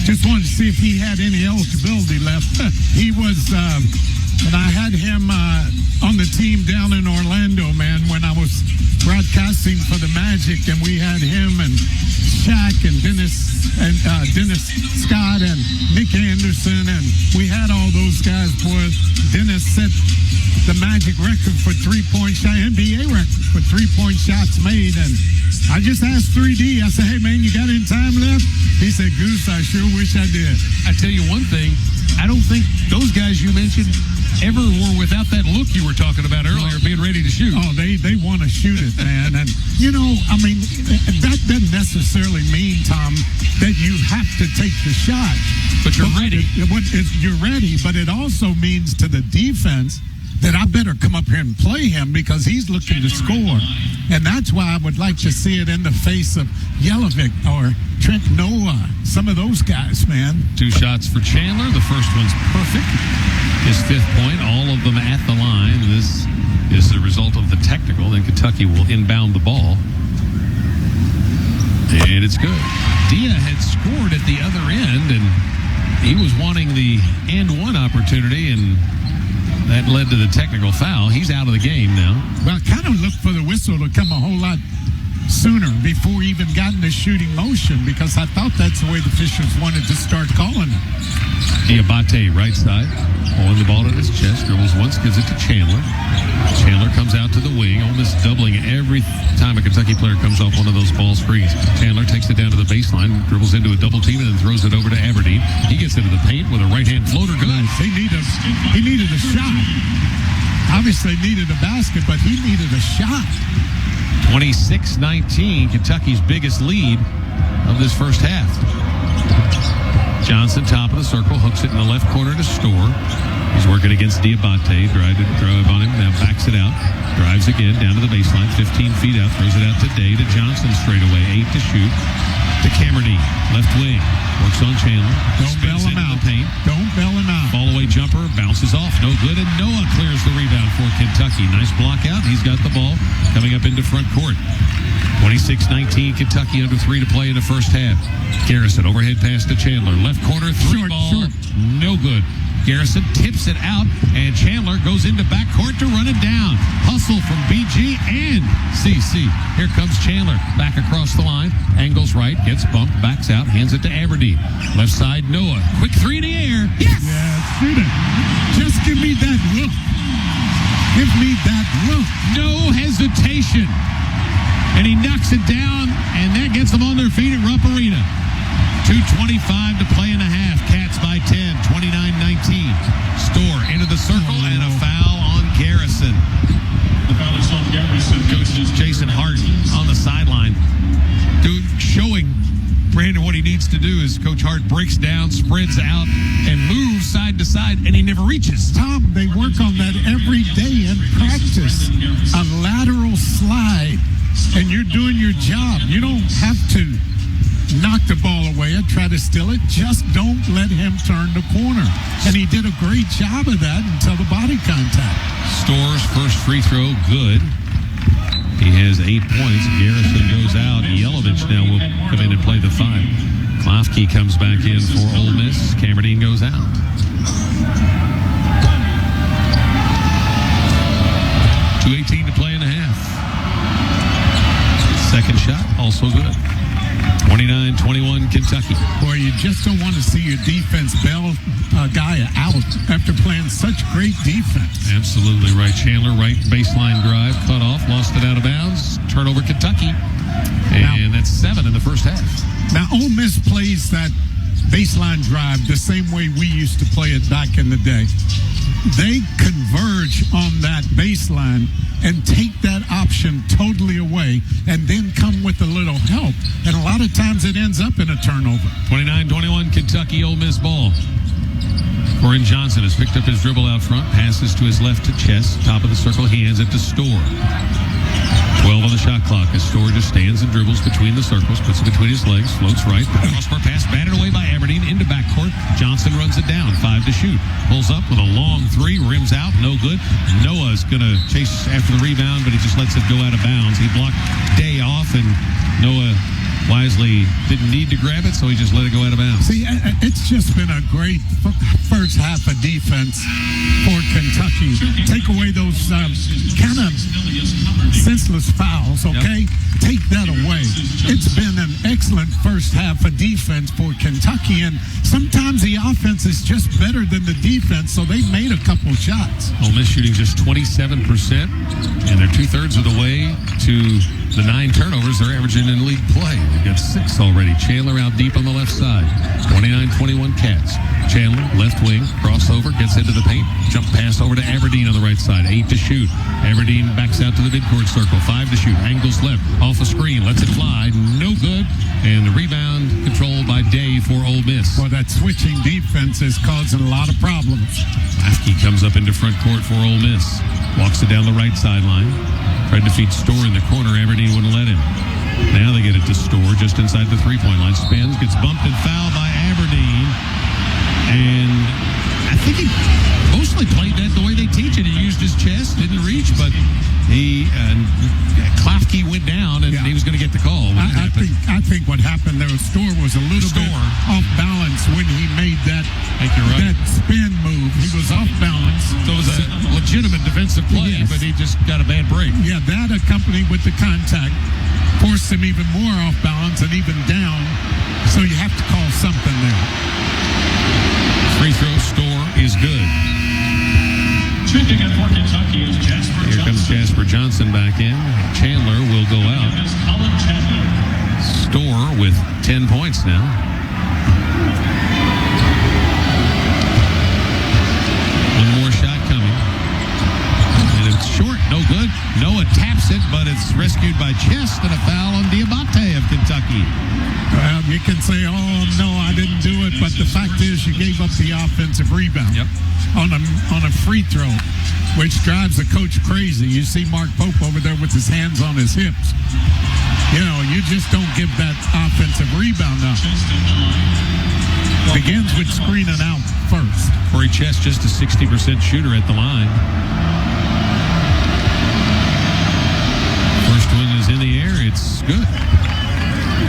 just wanted to see if he had any eligibility left. He was, and I had him on the team down in Orlando, man, when I was broadcasting for the Magic, and we had him and Shaq and Dennis Scott and Nick Anderson, and we had all those guys. Boy, Dennis set the Magic record for three-point shot, NBA record for three-point shots made, and I just asked 3D, I said, hey, man, you got any time left? He said, Goose, I sure wish I did. I tell you one thing, I don't think those guys you mentioned ever were without that look you were talking about earlier, being ready to shoot. Oh, they want to shoot it, man. And, you know, I mean, that doesn't necessarily mean, Tom, that you have to take the shot. But you're ready. You're ready, but it also means to the defense that I better come up here and play him because he's looking to score. And that's why I would like to see it in the face of Jelavic or Trent Noah, some of those guys, man. 2 shots for Chandler. The first one's perfect. His 5th point, all of them at the line. This is the result of the technical. Then Kentucky will inbound the ball. And it's good. Dia had scored at the other end, and he was wanting the and one opportunity, and that led to the technical foul. He's out of the game now. Well, I kind of looked for the whistle to come a whole lot sooner before he even got in the shooting motion, because I thought that's the way the officials wanted to start calling it. Dioubate, right side, holding the ball to his chest, dribbles once, gives it to Chandler. Chandler comes out to the wing, almost doubling every time a Kentucky player comes off one of those ball screens. Chandler takes it down to the baseline, dribbles into a double team, and then throws it over to Aberdeen. He gets into the paint with a right-hand floater. Good. Nice. He needed a shot. Obviously needed a basket, but he needed a shot. 26-19, Kentucky's biggest lead of this first half. Johnson, top of the circle, hooks it in the left corner to Store. He's working against Dioubate, drive on him, now backs it out, drives again, down to the baseline, 15 feet out, throws it out to Day, to Johnson straight away, 8 to shoot, to Cameron, left wing, works on Chandler. Don't bail him out. Don't bail him out. Fall away jumper, bounces off, no good, and Noah clears the rebound for Kentucky. Nice block out, he's got the ball, coming up into front court. 26-19, Kentucky under 3 to play in the first half. Garrison, overhead pass to Chandler. Left corner, three ball, no good. Garrison tips it out, and Chandler goes into backcourt to run it down. Hustle from BG and CC. Here comes Chandler back across the line. Angles right, gets bumped, backs out, hands it to Aberdeen. Left side, Noah. Quick three in the air. Yes! Yeah, shoot it. Just give me that look. Give me that look. No hesitation. And he knocks it down, and that gets them on their feet at Rupp Arena. 2:25 to play in a half. Cats by 10, 29-19. Store into the circle, and a foul on Garrison. The foul is on Garrison. Coach Jason Hart on the sideline. Showing Brandon what he needs to do is Coach Hart breaks down, spreads out, and moves side to side, and he never reaches. Tom, they work on that every day in practice. A lateral slide, and you're doing your job. You don't have to knock the ball away and try to steal it. Just don't let him turn the corner. And he did a great job of that until the body contact. Store's first free throw, good. He has 8 points. Garrison goes out. Jelavic now will come in and play the 5. Klafke comes back in for Ole Miss. Aberdeen goes out. .218 to play in a half. Second shot, also good. 29-21 Kentucky. Boy, you just don't want to see your defense bail a guy out after playing such great defense. Absolutely right. Chandler, right baseline drive, cut off, lost it out of bounds. Turnover Kentucky. And that's 7 in the first half. Now, Ole Miss plays that baseline drive the same way we used to play it back in the day. They converge on that baseline and take that option totally away and then come with a little help. And a lot of times it ends up in a turnover. 29-21 Kentucky Ole Miss ball. Corin Johnson has picked up his dribble out front, passes to his left to Chess, top of the circle, he hands it to Store. 12 on the shot clock as Store just stands and dribbles between the circles, puts it between his legs, floats right. Crossbar pass batted away by Aberdeen into backcourt. Johnson runs it down, 5 to shoot. Pulls up with a long 3, rims out, no good. Noah's going to chase after the rebound, but he just lets it go out of bounds. He blocked Day off, and Noah wisely didn't need to grab it, so he just let it go out of bounds. See, it's just been a great first half of defense for Kentucky. Take away those kind of senseless fouls, okay? Yep. Take that away. It's been an excellent first half of defense for Kentucky, and sometimes the offense is just better than the defense, so they made a couple shots. Ole Miss shooting just 27%, and they're 2/3 of the way to the 9 turnovers they're averaging in league play. They've got 6 already. Chandler out deep on the left side. 29-21 Cats. Chandler, left wing, crossover, gets into the paint. Jump pass over to Aberdeen on the right side. 8 to shoot. Aberdeen backs out to the midcourt circle. 5 to shoot. Angles left. Off a screen. Lets it fly. No good. And the rebound controlled by Day for Ole Miss. Well, that switching defense is causing a lot of problems. Klafke comes up into front court for Ole Miss. Walks it down the right sideline. Tried to feed Store in the corner. Aberdeen wouldn't let him. Now they get it to Store just inside the three-point line. Spins, gets bumped and fouled by Aberdeen. And I think he mostly played that the way they teach it. He used his chest, didn't reach, but Klafke went down, and he was going to get the call. I think what happened there, Store was a little bit off balance when he made that spin move. He was off balance. So it was a legitimate defensive play, yes, but he just got a bad break. Yeah, that accompanied with the contact forced him even more off balance and even down. So you have to call something there. Free throw Store is good. Shooting it for Kentucky is Jasper Johnson. Here comes Jasper Johnson back in. Chandler will go out. Store with 10 points now. One more shot coming. And it's short, no good. Noah taps it, but it's rescued by Chest, and a foul on Dioubate of Kentucky. Well, you can say, oh, no, I didn't do it, but the fact is you gave up the offensive rebound. Yep. On a free throw, which drives the coach crazy. You see Mark Pope over there with his hands on his hips. You know, you just don't give that offensive rebound up. Begins with screening out first. Corey Chest, just a 60% shooter at the line. First one is in the air. It's good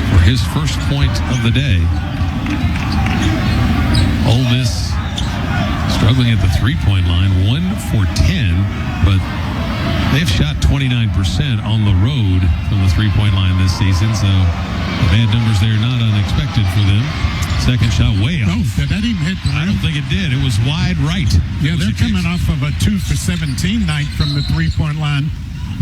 for his first point of the day. Ole Miss struggling at the three-point line, 1 for 10, but they've shot 29% on the road from the three-point line this season, so the bad numbers there not unexpected for them. Second shot way off. Oh, did that even hit the rim? I don't think it did. It was wide right. Yeah, they're coming off of a 2 for 17 night from the three-point line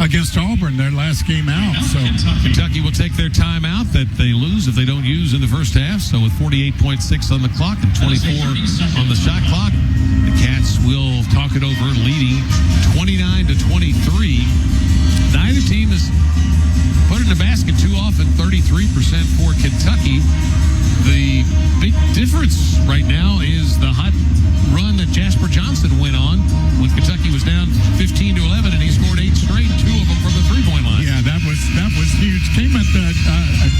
against Auburn, their last game out. So Kentucky will take their timeout that they lose if they don't use in the first half. So with 48.6 on the clock and 24 on the shot clock, the Cats will talk it over, leading 29-23. Neither team has put it in the basket too often, 33% for Kentucky. The big difference right now is the hot run that Jasper Johnson went on when Kentucky was down 15-11, and he scored 8 straight, 2 of them from the three-point line. yeah, that was huge. Came at the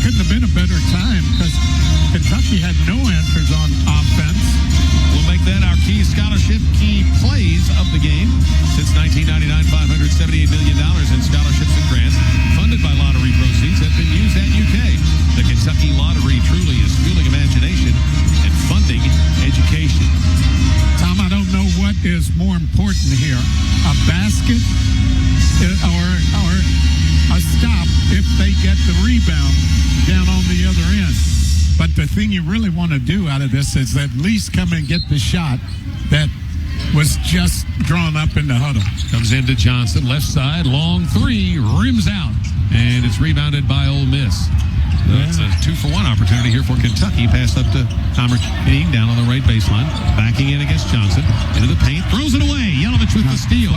couldn't have been a better time because Kentucky had no answers on offense. We'll make that our key scholarship, key plays of the game. Since 1999, $578 million in scholarships and grants funded by lottery proceeds have been used at UK. The Kentucky Lottery truly is fueling imagination and funding education. Tom, I don't know what is more important here, a basket or a stop if they get the rebound down on the other end. But the thing you really want to do out of this is at least come and get the shot that was just drawn up in the huddle. Comes into Johnson, left side, long three, rims out, and it's rebounded by Ole Miss. So it's a 2-for-1 opportunity here for Kentucky. Pass up to Homer King down on the right baseline. Backing in against Johnson. Into the paint. Throws it away. Jelavic with the steal.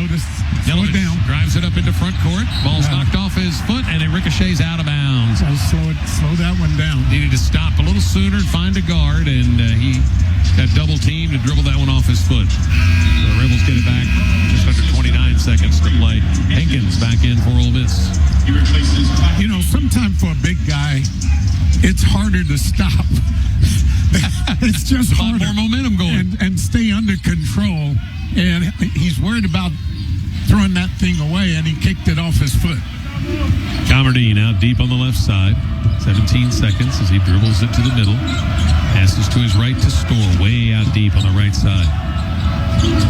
Slow it down. Drives it up into front court. Ball's knocked off his foot, and it ricochets out of bounds. Slow that one down. Needed to stop a little sooner and find a guard, and he got double teamed and dribbled that one off his foot. So the Rebels get it back. Just under 29 seconds to play. Hankins back in for Ole Miss. You know, sometimes for a big guy, it's harder to stop. It's just harder. More momentum going. And stay under control. And he's worried about throwing that thing away, and he kicked it off his foot. Aberdeen out deep on the left side. 17 seconds as he dribbles it to the middle. Passes to his right to Store. Way out deep on the right side.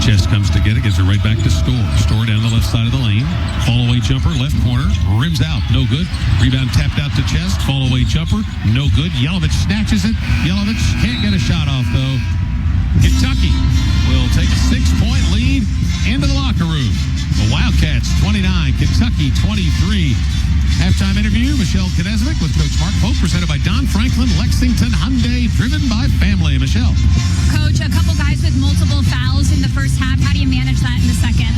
Chest comes to get it, gives it right back to Store. Store down the left side of the lane. Fall away jumper, left corner. Rims out, no good. Rebound tapped out to Chest. Fall away jumper, no good. Jelavic snatches it. Jelavic can't get a shot off, though. Kentucky will take a 6-point lead into the locker room. The Wildcats 29, Kentucky 23. Halftime interview, Michelle Knesevich with Coach Mark Pope, presented by Don Franklin, Lexington Hyundai, driven by family. Michelle. Coach, a couple guys with multiple fouls in the first half. How do you manage that in the second?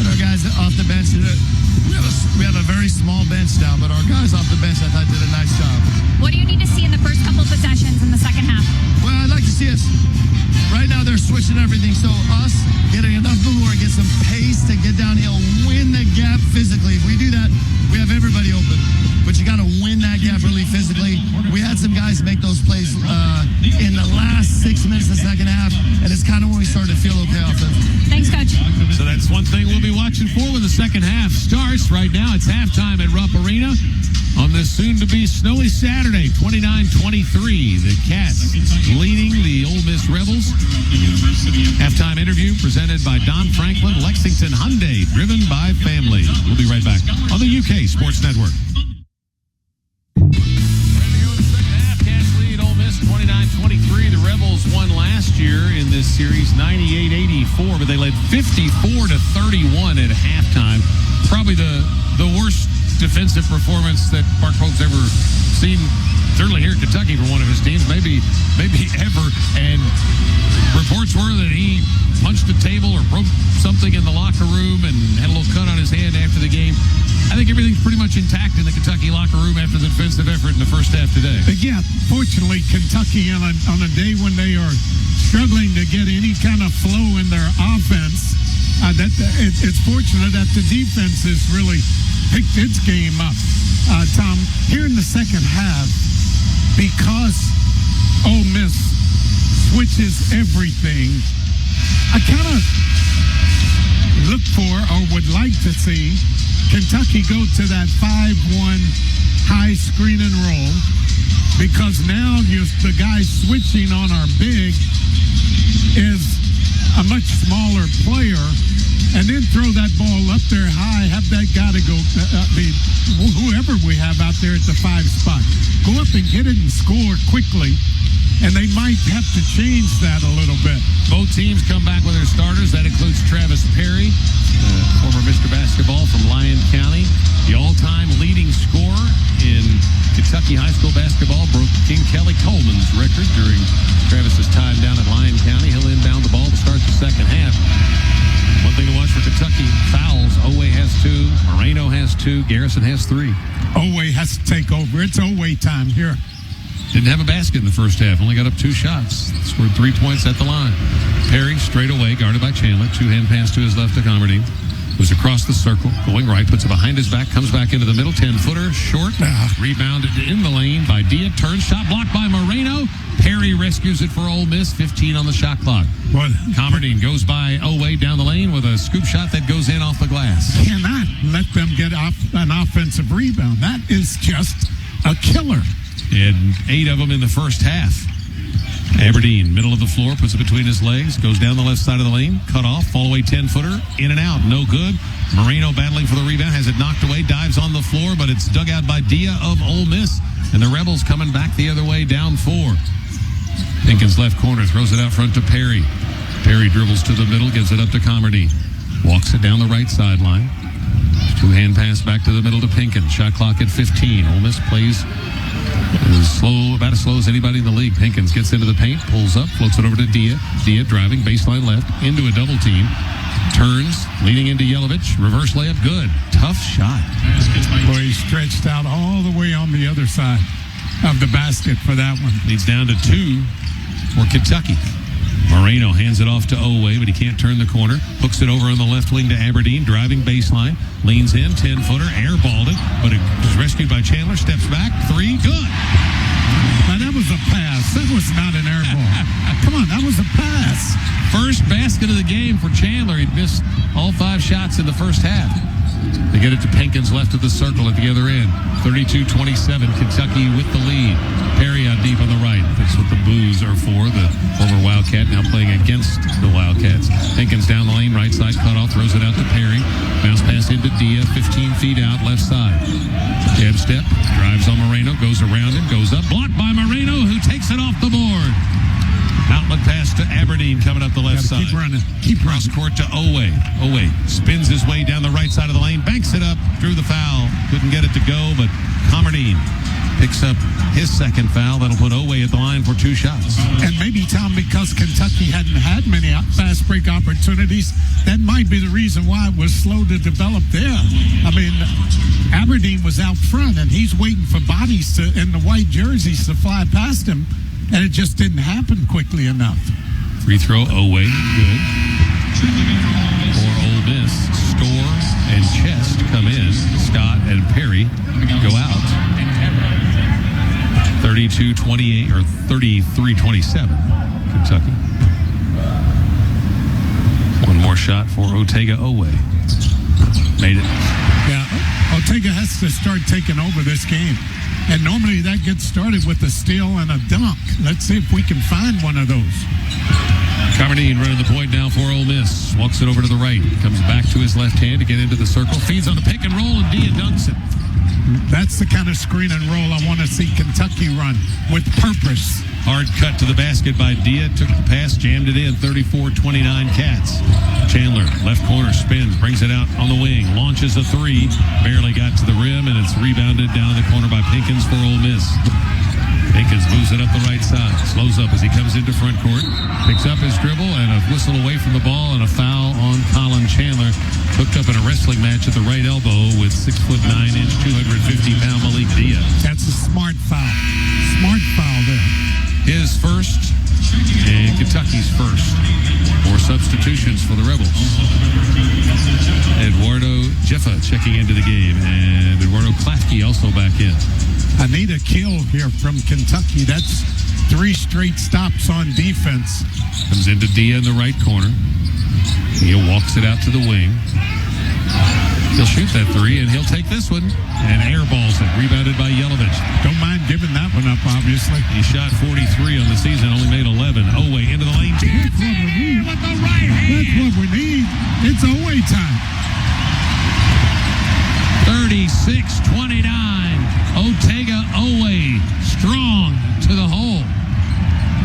Our guys off the bench, we have a very small bench now, but our guys off the bench, I thought, did a nice job. What do you need to see in the first couple possessions in the second half? Well, I'd like to see us. Right now, they're switching everything, so us getting enough movement, get some pace to get downhill, win the gap physically. If we do that, we have everybody open. But you got to win that gap really physically. We had some guys make those plays in the last 6 minutes of the second half, and it's kind of when we started to feel okay offensively. Thanks, Coach. So that's one thing we'll be watching for when the second half starts. Right now, it's halftime at Rupp Arena on this soon-to-be snowy Saturday, 29-23. The Cats leading the Ole Miss Rebels. Halftime interview presented by Don Franklin, Lexington Hyundai, driven by family. We'll be right back on the UK Sports Network. Cats lead Ole Miss 29-23. The Rebels won last year in this series 98-84, but they led 54-31 at halftime. Probably the worst defensive performance that Mark Pope's ever seen, certainly here in Kentucky for one of his teams, maybe ever. And reports were that he punched a table or broke something in the locker room and had a little cut on his hand after the game. I think everything's pretty much intact in the Kentucky locker room after the defensive effort in the first half today. Yeah, fortunately, Kentucky on a day when they are struggling to get any kind of flow in their offense, it's fortunate that the defense has really picked its game up. Tom, here in the second half, because Ole Miss switches everything, I kind of look for or would like to see Kentucky go to that 5-1 high screen and roll, because now the guy switching on our big is a much smaller player, and then throw that ball up there high, have that guy to go, whoever we have out there at the 5 spot, go up and get it and score quickly, and they might have to change that a little bit. Both teams come back with their starters. That includes Travis Perry, former Mr. Basketball from Lyon County, the all-time leading scorer in Kentucky high school basketball, broke King Kelly Coleman's record during Travis's time down at Lyon County. He'll inbound the ball to start the second half. One thing to watch for Kentucky, fouls. Oweh has 2, Moreno has 2, Garrison has 3. Oweh has to take over. It's Oweh time here. Didn't have a basket in the first half. Only got up 2 shots. Scored 3 points at the line. Perry straight away, guarded by Chandler. 2-hand pass to his left to Aberdeen. Goes across the circle, going right, puts it behind his back, comes back into the middle, 10-footer, short. Rebounded in the lane by Dia. Turn shot blocked by Moreno. Perry rescues it for Ole Miss. 15 on the shot clock. Aberdeen goes by Oweh down the lane with a scoop shot that goes in off the glass. Cannot let them get off an offensive rebound. That is just a killer. And 8 of them in the first half. Aberdeen, middle of the floor, puts it between his legs, goes down the left side of the lane, cut off, fall away 10-footer, in and out, no good. Moreno battling for the rebound, has it knocked away, dives on the floor, but it's dug out by Dia of Ole Miss, and the Rebels coming back the other way, down 4. Pinkins left corner, throws it out front to Perry. Perry dribbles to the middle, gives it up to Aberdeen. Walks it down the right sideline. 2-hand pass back to the middle to Pinkins. Shot clock at 15. Ole Miss plays slow, about as slow as anybody in the league. Pinkins gets into the paint, pulls up, floats it over to Dia. Dia driving, baseline left, into a double team. Turns, leading into Jelavic. Reverse layup, good. Tough shot. Boy, he stretched out all the way on the other side of the basket for that one. Leads down to 2 for Kentucky. Moreno hands it off to Oweh, but he can't turn the corner. Hooks it over on the left wing to Aberdeen, driving baseline. Leans in, 10-footer, airballed it, but it was rescued by Chandler. Steps back, 3, good. Now, that was a pass. That was not an air ball. Come on, that was a pass. First basket of the game for Chandler. He'd missed all 5 shots in the first half. They get it to Pinkins left of the circle at the other end. 32-27, Kentucky with the lead. Perry out deep on the right. That's what the boos are for. The former Wildcat now playing against the Wildcats. Pinkins down the lane, right side, cut off, throws it out to Perry. Bounce pass into Dia, 15 feet out, left side. Jab step, drives on Moreno, goes around him, goes up, blocked by Moreno, who takes it off the board. Outlet pass to Aberdeen coming up the left side. Keep running. Keep cross court to Oweh. Oweh spins his way down the right side of the lane, banks it up, drew the foul. Couldn't get it to go, but Aberdeen picks up his second foul. That'll put Oweh at the line for 2 shots. And maybe, Tom, because Kentucky hadn't had many fast break opportunities, that might be the reason why it was slow to develop there. I mean, Aberdeen was out front, and he's waiting for bodies in the white jerseys to fly past him. And it just didn't happen quickly enough. Free throw, Oweh, good. For Ole Miss, Store and Chest come in. Scott and Perry go out. 32-28 or 33-27, Kentucky. One more shot for Otega Oweh. Made it. Yeah, Otega has to start taking over this game. And normally that gets started with a steal and a dunk. Let's see if we can find one of those. Aberdeen running the point now for Ole Miss. Walks it over to the right. Comes back to his left hand to get into the circle. Feeds on the pick and roll, and Dia dunks it. That's the kind of screen and roll I want to see Kentucky run with purpose. Hard cut to the basket by Dia. Took the pass, jammed it in. 34-29 Cats. Chandler, left corner, spins, brings it out on the wing. Launches a 3. Barely got to the rim, and it's rebounded down in the corner by Pinkins for Ole Miss. Pinkins moves it up the right side. Slows up as he comes into front court. Picks up his dribble and a whistle away from the ball and a foul on Colin Chandler. Hooked up in a wrestling match at the right elbow with 6'9", 250-pound Malik Dia. That's a smart foul. Smart foul there. His first and Kentucky's first. 4 substitutions for the Rebels. Eduardo Jeffa checking into the game, and Eduardo Klafke also back in. I need a kill here from Kentucky. That's 3 straight stops on defense. Comes into Dia in the right corner. Dia walks it out to the wing. He'll shoot that three, and he'll take this one. And airballs it. Rebounded by Jelavic. Don't mind giving that one up, obviously. He shot 43 on the season, only made 11. Oweh into the lane. That's what we need. With the right hand. That's what we need. It's Oweh time. 36-29. Oweh strong to the hole.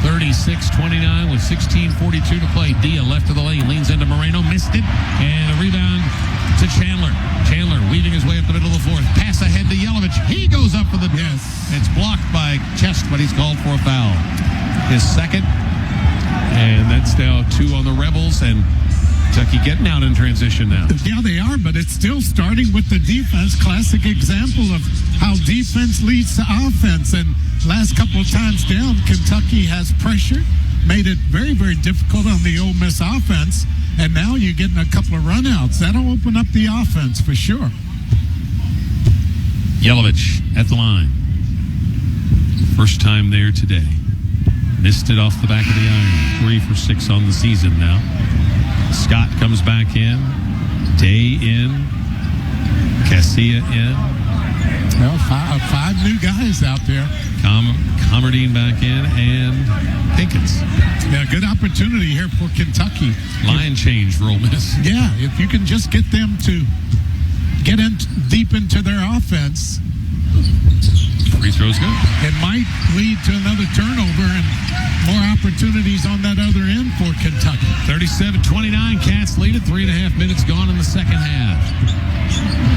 36-29 with 16:42 to play. Dia left of the lane, leans into Moreno, missed it, and a rebound to Chandler. Chandler weaving his way up the middle of the fourth. Pass ahead to Jelavic. He goes up for the Yes. It's blocked by Chest, but he's called for a foul. His second, and that's now 2 on the Rebels, and Kentucky getting out in transition now. Yeah, they are, but it's still starting with the defense. Classic example of how defense leads to offense. And last couple of times down, Kentucky has pressured, made it very, very difficult on the Ole Miss offense. And now you're getting a couple of runouts. That'll open up the offense for sure. Jelavic at the line. First time there today. Missed it off the back of the iron. 3 for 6 on the season now. Scott comes back in. Day in. Casilla in. Well, five new guys out there. Aberdeen back in, and Pinkins. Yeah, good opportunity here for Kentucky. Line change for Ole Miss. Yeah, if you can just get them to get in deep into their offense, Free throw's good. it might lead to another turnover and more opportunities on that other end for Kentucky. 37-29, Cats lead it. 3.5 minutes gone in the second half.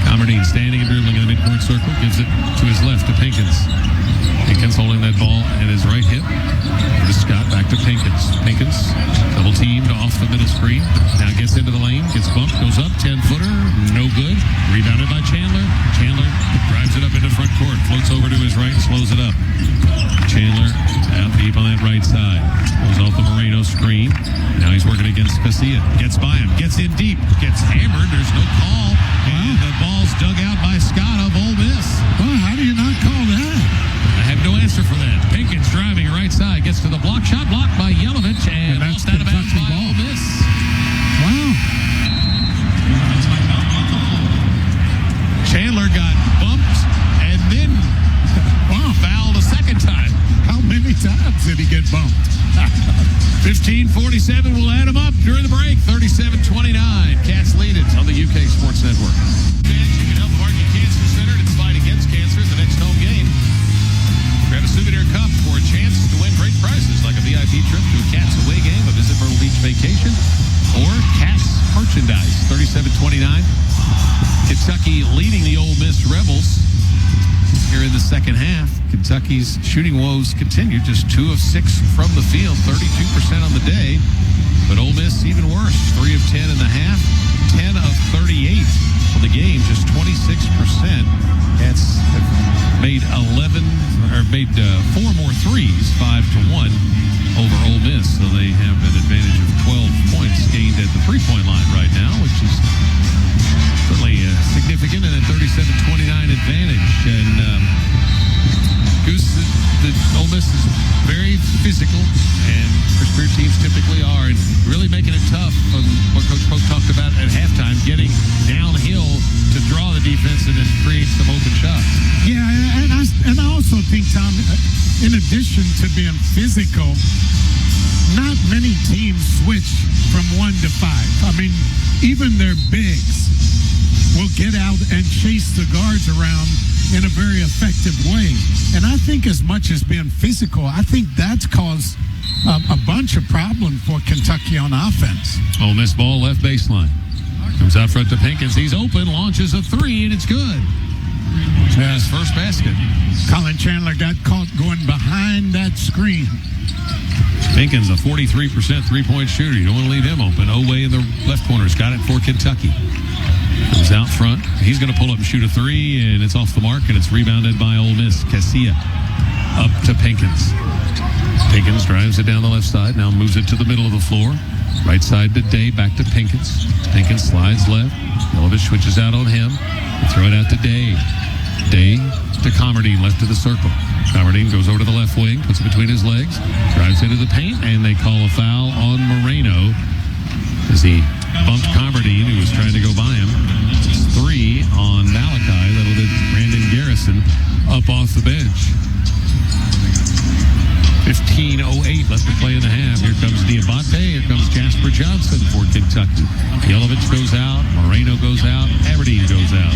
Aberdeen standing and dribbling in the midcourt circle, gives it to his left to Pinkins. Pinkins holding that ball at his right hip. Over to Scott, back to Pinkins. Pinkins, double teamed off the middle screen. Now gets into the lane, gets bumped, goes up, 10-footer, no good. Rebounded by Chandler. Chandler drives it up into front court, floats over to his right, slows it up. Chandler out deep on that right side. Goes off the Moreno screen. Now he's working against Casilla. Gets by him, gets in deep, gets hammered. There's no call. And the ball's dug out by Scott of Ole Miss. Well, how do you not call that? I have no answer for that. Pinkins driving right side, gets to the block shot, blocked by Jelavic, and that's lost out of bounds by ball. Ole Miss. Wow. Chandler got bumped and then fouled a second time. How many times did he get bumped? 15:47 will add them up during the break. 37-29. Cats lead it on the UK Sports Network. You can help the Market Cancer Center and fight against cancer at the next home game. Grab a souvenir cup for a chance to win great prizes like a VIP trip to a Cats away game, a visit Myrtle Beach vacation, or Cats merchandise. 37-29. Kentucky leading the Ole Miss Rebels here in the second half. Kentucky's shooting woes continue, just 2 of 6 from the field, 32% on the day. But Ole Miss even worse, 3 of 10 in the half, 10 of 38 on the game, just 26%. Cats have made 4 more threes, 5-1 over Ole Miss. So they have an advantage of 12 points gained at the three-point line right now, which is certainly significant, and a 37-29 advantage. And Goose, the Ole Miss is very physical, and Chris teams typically are, and really making it tough on what Coach Pope talked about at halftime, getting downhill to draw the defense and then create some open shots. Yeah, and I also think, Tom, in addition to being physical, not many teams switch from 1 to 5. I mean, even their bigs will get out and chase the guards around in a very effective way. And I think as much as being physical, I think that's caused a bunch of problems for Kentucky on offense. Ole Miss ball left baseline. Comes out front to Pinkins. He's open, launches a 3, and it's good. His first basket. Colin Chandler got caught going behind that screen. Pinkins, a 43% three-point shooter. You don't want to leave him open. Oweh in the left corner's got it for Kentucky. Comes out front. He's going to pull up and shoot a 3, and it's off the mark, and it's rebounded by Ole Miss. Casilla up to Pinkins. Pinkins drives it down the left side, now moves it to the middle of the floor. Right side to Day, back to Pinkins. Pinkins slides left. Jelavic switches out on him. They throw it out to Day. Day to Aberdeen, left of the circle. Aberdeen goes over to the left wing, puts it between his legs, drives into the paint, and they call a foul on Moreno as he bumped Aberdeen, who was trying to go by him. 3 on Malachi. That'll get Brandon Garrison up off the bench. 15:08 left to play in the half. Here comes Dioubate. Here comes Jasper Johnson for Kentucky. Jelavic goes out. Moreno goes out. Aberdeen goes out.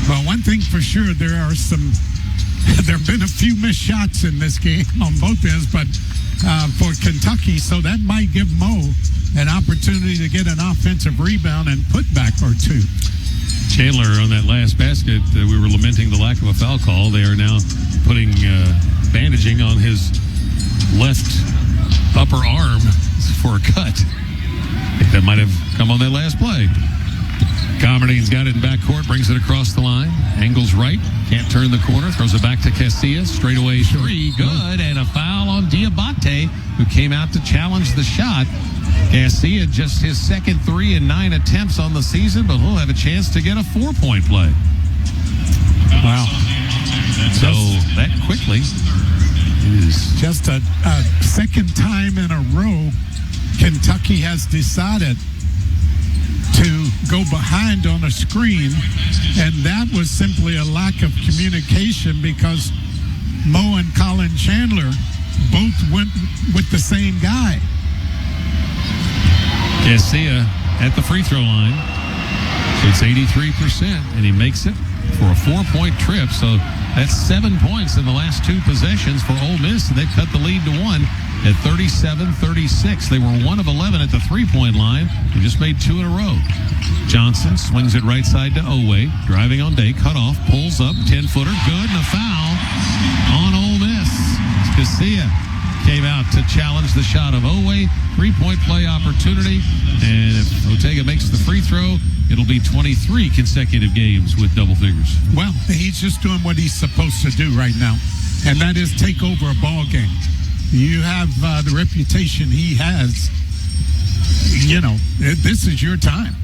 Well, one thing for sure, there have been a few missed shots in this game on both ends, but for Kentucky, so that might give Mo an opportunity to get an offensive rebound and putback or two. Chandler on that last basket, we were lamenting the lack of a foul call. They are now putting bandaging on his left upper arm for a cut. I think that might have come on that last play. Comerdine's got it in backcourt, brings it across the line, angles right, can't turn the corner, throws it back to Casilla, straightaway 3, good, and a foul on Dioubate, who came out to challenge the shot. Casilla just his second 3 in 9 attempts on the season, but he'll have a chance to get a 4-point play. Wow. So that quickly is just a second time in a row Kentucky has decided to go behind on a screen, and that was simply a lack of communication because Mo and Colin Chandler both went with the same guy. Casilla at the free throw line. So it's 83%, and he makes it for a 4-point trip. So that's 7 points in the last 2 possessions for Ole Miss, and they've cut the lead to 1 at 37-36. They were 1 of 11 at the three-point line. They just made 2 in a row. Johnson swings it right side to Oweh, driving on Day, cut off, pulls up, 10-footer, good, and a foul on Ole Miss. Casilla came out to challenge the shot of Oweh. 3-point play opportunity, and if Ortega makes the free throw, it'll be 23 consecutive games with double figures. Well, he's just doing what he's supposed to do right now, and that is take over a ball game. You have the reputation he has. You know, this is your time.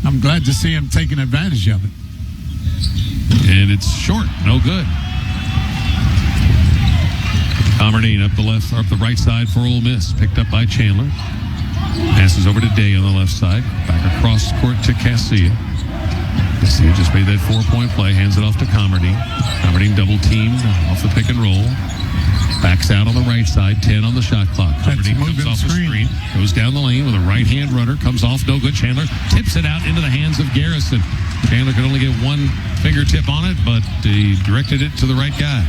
I'm glad to see him taking advantage of it. And it's short, no good. Aberdeen up the right side for Ole Miss, picked up by Chandler. Passes over to Day on the left side, back across court to Casilla. Casilla just made that 4-point play, hands it off to Aberdeen. Aberdeen double teamed off the pick and roll. Backs out on the right side, 10 on the shot clock. Aberdeen comes off the screen, goes down the lane with a right-hand runner, comes off, no good. Chandler tips it out into the hands of Garrison. Chandler could only get 1 fingertip on it, but he directed it to the right guy.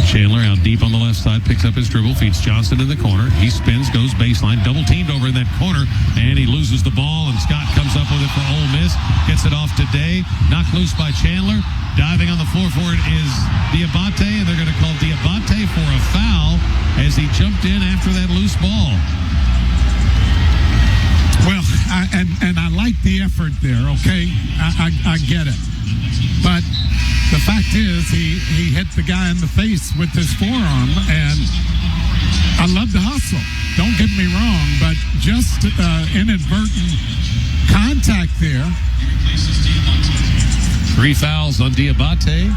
Chandler out deep on the left side, picks up his dribble, feeds Johnson in the corner. He spins, goes baseline, double teamed over in that corner, and he loses the ball, and Scott comes up with it for Ole Miss, gets it off to Day, knocked loose by Chandler. Diving on the floor for it is Dioubate, and they're going to call Dioubate for a foul as he jumped in after that loose ball. Well, I like the effort there, okay? I get it. But the fact is he hit the guy in the face with his forearm, and I love the hustle. Don't get me wrong, but just inadvertent contact there. 3 fouls on Dioubate,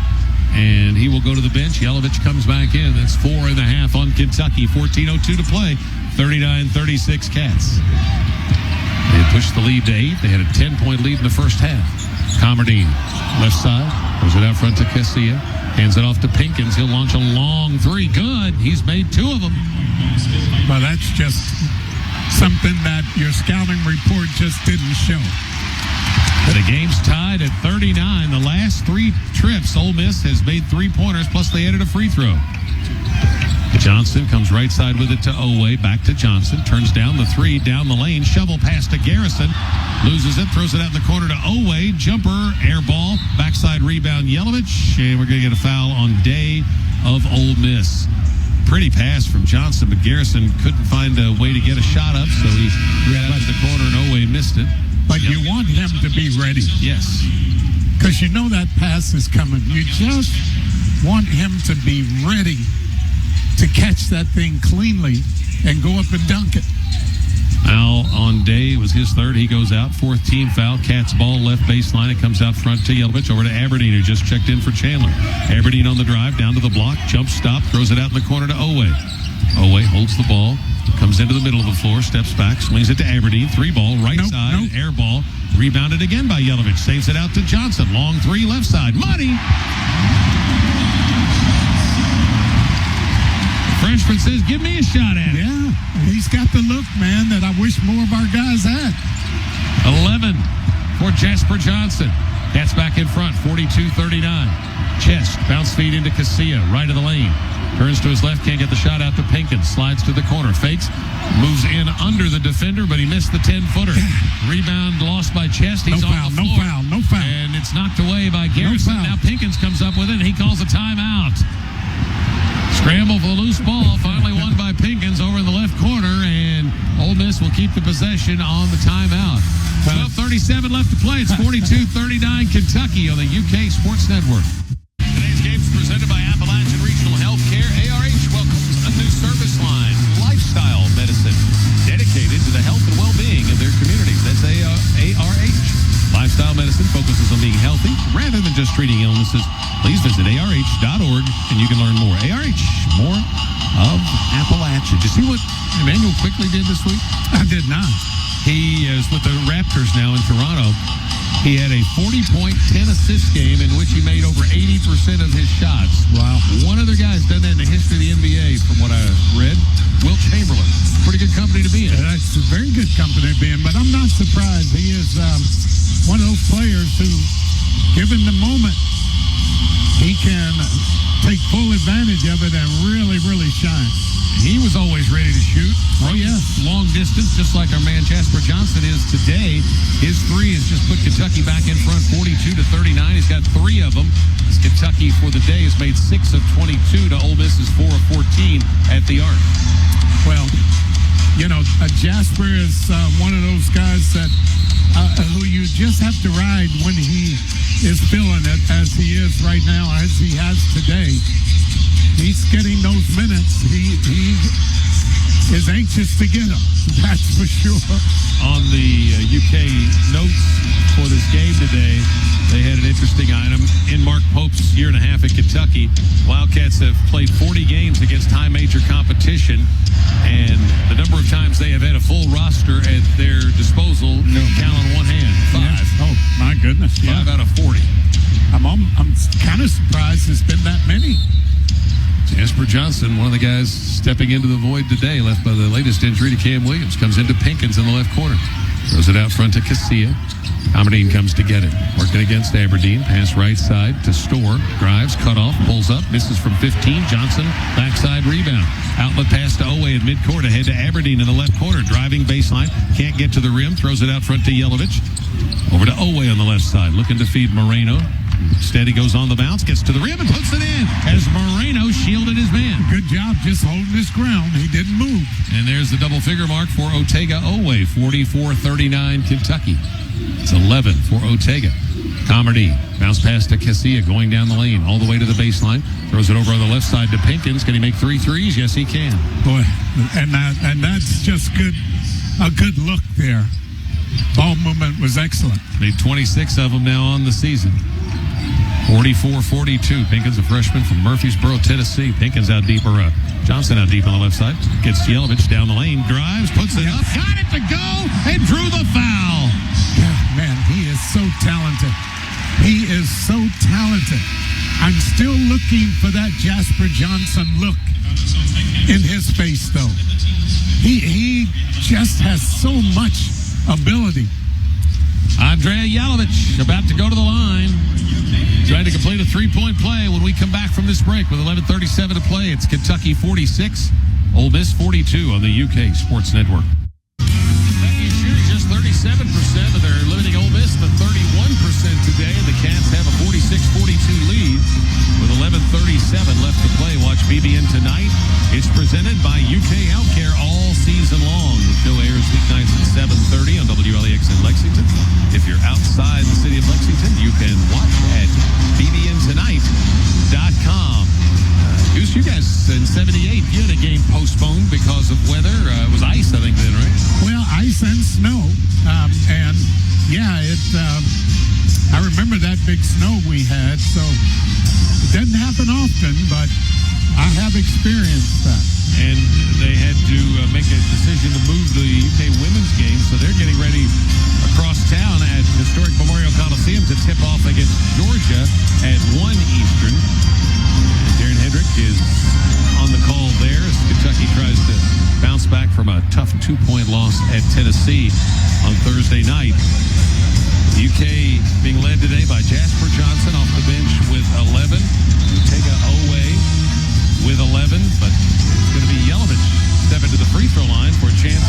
and he will go to the bench. Jelavic comes back in. That's 4.5 on Kentucky. 14:02 to play. 39-36 Cats. They had pushed the lead to 8. They had a 10-point lead in the first half. Aberdeen, left side, throws it out front to Casilla. Hands it off to Pinkins. He'll launch a long 3. Good. He's made 2 of them. Well, that's just something that your scouting report just didn't show. The game's tied at 39. The last 3 trips, Ole Miss has made 3-pointers, plus they added a free throw. Johnson comes right side with it to Oweh, back to Johnson, turns down the 3, down the lane, shovel pass to Garrison, loses it, throws it out in the corner to Oweh, jumper, air ball, backside rebound, Jelavic, and we're going to get a foul on Day of Ole Miss. Pretty pass from Johnson, but Garrison couldn't find a way to get a shot up, so he ran out to the corner and Oweh missed it. But you want him to be ready. Yes. Because you know that pass is coming. You just want him to be ready to catch that thing cleanly and go up and dunk it. Foul on Day was his 3rd. He goes out. 4th team foul. Cats ball left baseline. It comes out front to Jelavic over to Aberdeen, who just checked in for Chandler. Aberdeen on the drive, down to the block. Jump stop. Throws it out in the corner to Oweh. Oweh holds the ball, comes into the middle of the floor, steps back, swings it to Aberdeen. 3-ball, right side, air ball. Rebounded again by Jelavic. Saves it out to Johnson. Long 3, left side. Money! Freshman says, give me a shot at it. Yeah, he's got the look, man, that I wish more of our guys had. 11 for Jasper Johnson. Gets back in front, 42-39. Chest, bounce feed into Casilla, right of the lane. Turns to his left, can't get the shot out to Pinkins. Slides to the corner, fakes, moves in under the defender, but he missed the 10-footer. Rebound lost by Chest. He's on the floor. No foul. And it's knocked away by Garrison. Now Pinkins comes up with it, and he calls a timeout. Scramble for the loose ball, finally won by Pinkins over in the left corner, and Ole Miss will keep the possession on the timeout. 12:37 left to play. It's 42-39 Kentucky on the UK Sports Network. Today's game is presented by Appalachian Regional Healthcare. ARH welcomes a new service line, lifestyle medicine, dedicated to the health and well-being of their communities. That's ARH. Lifestyle medicine focuses on being healthy rather than just treating illnesses. Please visit ARH.org and you can learn more. ARH, more of Appalachia. Did you see what Emmanuel Quickly did this week? I did not. He is with the Raptors now in Toronto. He had a 40-point, 10-assist game in which he made over 80% of his shots. Wow. One other guy's done that in the history of the NBA, from what I read. Wilt Chamberlain. Pretty good company to be in. That's a very good company to be in, but I'm not surprised. He is one of those players who, given the moment, he can take full advantage of it and really, really shine. He was always ready to shoot. Oh, yeah. Long distance, just like our man Jasper Johnson is today. His 3 has just put Kentucky back in front, 42-39. He's got 3 of them. As Kentucky for the day has made 6 of 22 to Ole Miss's 4 of 14 at the arc. Well, you know, Jasper is one of those guys that who you just have to ride when he is feeling it, as he is right now, as he has today. He's getting those minutes. He is anxious to get them. That's for sure. On the UK notes for this game today, they had an interesting item. In Mark Pope's year and a half at Kentucky, Wildcats have played 40 games against high major competition, and the number of times they have had a full roster at their disposal, count on one hand, 5. Yeah. Oh, my goodness. 5 out of 40. I'm kind of surprised there's been that many. Jasper Johnson, one of the guys stepping into the void today, left by the latest injury to Cam Williams, comes into Pinkins in the left corner. Throws it out front to Casilla. Aberdeen comes to get it. Working against Aberdeen. Pass right side to Store. Drives, cut off, pulls up, misses from 15. Johnson, backside rebound. Outlet pass to Oweh in midcourt. Ahead to Aberdeen in the left corner. Driving baseline. Can't get to the rim. Throws it out front to Jelavic. Over to Oweh on the left side. Looking to feed Moreno. Steady goes on the bounce, gets to the rim and puts it in as Moreno shielded his man. Good job just holding his ground. He didn't move. And there's the double figure mark for Oweh, 44-39 Kentucky. It's 11 for Ortega. Comedy, bounce pass to Casilla going down the lane all the way to the baseline. Throws it over on the left side to Pinkins. Can he make 3 threes? Yes, he can. Boy, and that's just good. A good look there. Ball movement was excellent. Made 26 of them now on the season. 44-42. Pinkins, a freshman from Murfreesboro, Tennessee. Pinkins out deep, or Johnson out deep on the left side. Gets Jelavic down the lane, drives, puts it up, got it to go, and drew the foul. Yeah, man, he is so talented. He is so talented. I'm still looking for that Jasper Johnson look in his face, though. He just has so much ability. Andrea Jelavic about to go to the line. Trying to complete a 3-point play when we come back from this break with 11:37 to play. It's Kentucky 46, Ole Miss 42 on the UK Sports Network. Kentucky shooting just 37%, but they're limiting Ole Miss to 31% today. The Cats have a 46-42 lead with 11:37 left to play. Watch BBN tonight. It's presented by UK Healthcare all season long. The show airs weeknights at 7:30 on WLEX in Lexington. If you're outside the city of Lexington, you can watch at bbntonight.com. Goose, you guys in 78, you had a game postponed because of weather. It was ice, I think, then, right? Well, ice and snow. And, yeah, I remember that big snow we had, so it doesn't happen often, but I have experienced that. and they had to make a decision to move the UK women's game, so they're getting ready across town at historic Memorial Coliseum to tip off against Georgia at 1 Eastern. Darren Hendrick is on the call there as Kentucky tries to bounce back from a tough 2-point loss at Tennessee on Thursday night. The UK being led today by Jasper Johnson off the bench with 11. Oweh with 11, but it's going to be Jelavic step into the free throw line for a chance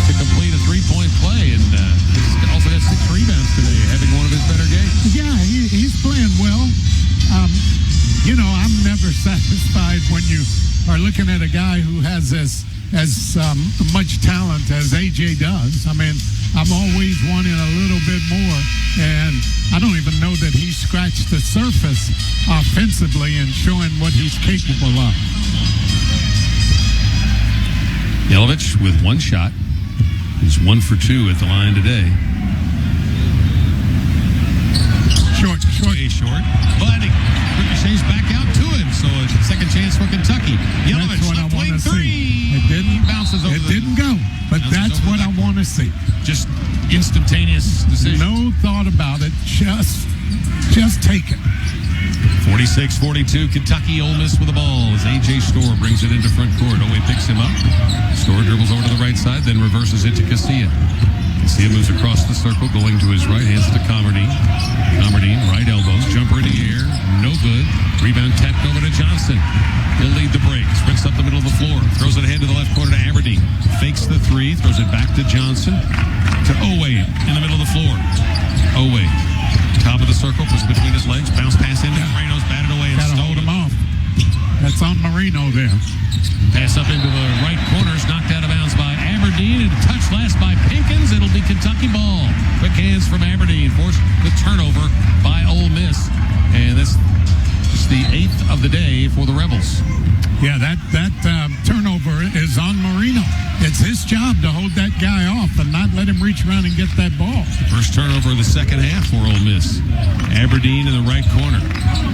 to complete a 3-point play, and he's also got 6 rebounds today, having one of his better games. Yeah, he's playing well. I'm never satisfied when you are looking at a guy who has as much talent as AJ does. I mean, I'm always wanting a little bit more, and I don't even know that he scratched the surface offensively and showing what he's capable of. Jelavic with 1 shot. He's 1 for 2 at the line today. Short. But it ricochets back out to him, so a second chance for Kentucky. Jelavic, left wing 3. It didn't bounces over. It didn't go, but that's what I want to see. Just instantaneous decision. No thought about it. Just take it. 46-42, Kentucky. Ole Miss with the ball as A.J. Storr brings it into front court. Oweh picks him up. Storr dribbles over to the right side, then reverses it to Casilla. Casilla moves across the circle, going to his right, hands it to Comardine. Comardine, right elbow, jumper in the air, no good. Rebound tapped over to Johnson. He'll lead the break, sprints up the middle of the floor, throws it ahead to the left corner to Aberdeen. Fakes the 3, throws it back to Johnson, to Oweh in the middle of the floor. Oweh, top of the circle, puts it between his legs, bounce pass into Moreno's, batted away and Gotta hold him off. That's on Moreno there. Pass up into the right corner is knocked out of bounds by Aberdeen, and touch last by Pinkins. It'll be Kentucky ball. Quick hands from Aberdeen. Forced the turnover by Ole Miss. And that's just the 8th of the day for the Rebels. Yeah, that turnover is on Moreno. It's his job to hold that guy off and not let him reach around and get that ball. First turnover of the second half for Ole Miss. Aberdeen in the right corner.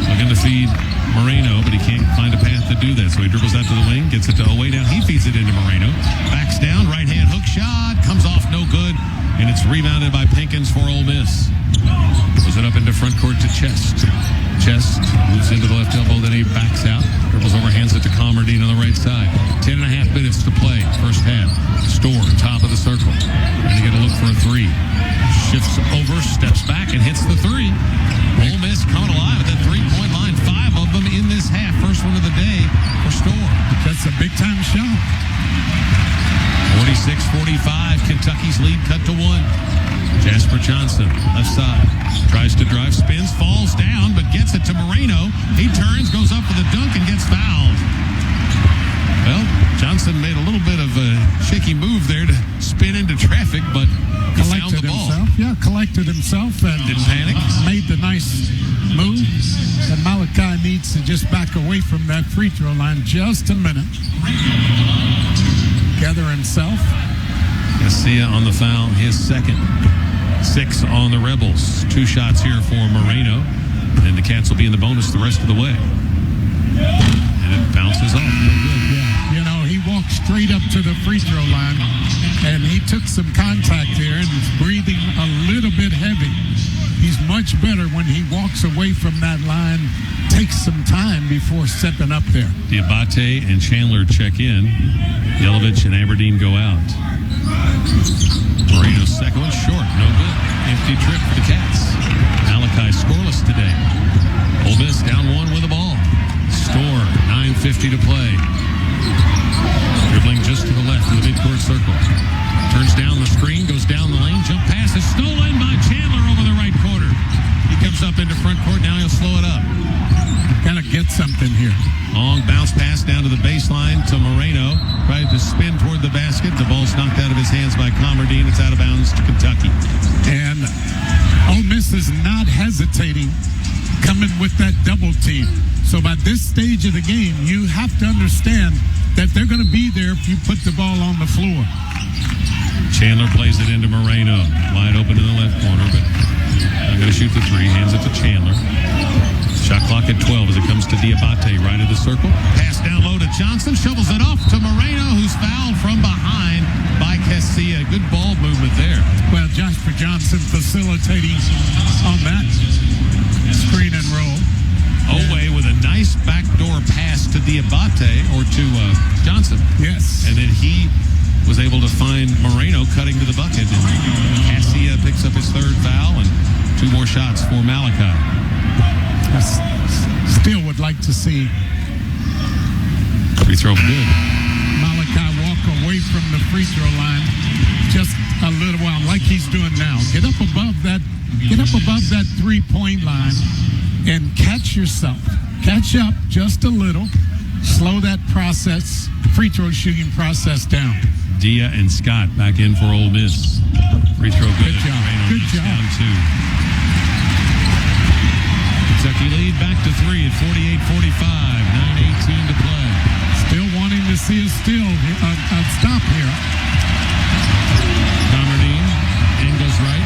Looking to feed Moreno, but he can't find a path to do that. So he dribbles out to the wing, gets it to Oweh. Now he feeds it into Moreno. Backs down, right hand hook shot. Comes off no good. And it's rebounded by Pinkins for Ole Miss. Throws it up into front court to Chest. Chest moves into the left elbow, then he backs out. Dribbles over, hands it to Comardine on the right side. 10.5 minutes to play, first half. Storr, top of the circle. Trying to get a look for a 3. Shifts over, steps back, and hits the 3. Ole Miss coming alive at that 3-point line. 5 of them in this half. First one of the day for Storr. That's a big-time shot. 46-45, Kentucky's lead cut to 1. Jasper Johnson, left side, tries to drive, spins, falls down, but gets it to Moreno. He turns, goes up with a dunk, and gets fouled. Well, Johnson made a little bit of a shaky move there to spin into traffic, but found the ball. Collected himself and didn't panic. Made the nice move. And Malachi needs to just back away from that free throw line just a minute. Gather himself. Casilla on the foul, his second. 6 on the Rebels. 2 shots here for Moreno. And the Cats will be in the bonus the rest of the way. And it bounces off. No good. Yeah. He walked straight up to the free throw line, and he took some contact there and is breathing a little bit heavy. He's much better when he walks away from that line, takes some time before stepping up there. Dioubate and Chandler check in. Jelavic and Aberdeen go out. Moreno's second one short, no good. Empty trip for the Cats. Malachi scoreless today. Ole Miss down 1 with the ball. Storr, 9:50 to play. Dribbling just to the left of the midcourt circle. Turns down the screen, goes down the lane. Jump pass is stolen by Chandler over the right corner. He comes up into front court. Now he'll slow it up. Got to get something here. Long bounce pass down to the baseline to Moreno. Tried to spin toward the basket. The ball's knocked out of his hands by Comardine. It's out of bounds to Kentucky. And Ole Miss is not hesitating coming with that double team. So by this stage of the game, you have to understand that they're going to be there if you put the ball on the floor. Chandler plays it into Moreno. Wide open in the left corner, but not going to shoot the 3. Hands it to Chandler. Shot clock at 12 as it comes to Dioubate right of the circle. Pass down low to Johnson. Shovels it off to Moreno, who's fouled from behind by Castilla. Good ball movement there. Well, Jasper Johnson facilitating on that screen and roll. Oweh with a nice backdoor pass to Dioubate or to Johnson. Yes. And then he was able to find Moreno cutting to the bucket. And Castilla picks up his third foul and 2 more shots for Malachi. I still would like to see Free throw good. Malachi walk away from the free throw line just a little while, like he's doing now. Get up above that 3-point line and catch yourself. Catch up just a little. Slow that process, free throw shooting process down. Dia and Scott back in for Ole Miss. Free throw good. Good job. Good job. Down 2. Kentucky lead back to 3 at 48-45. 9:18 to play. Still wanting to see a stop here. Aberdeen angles right.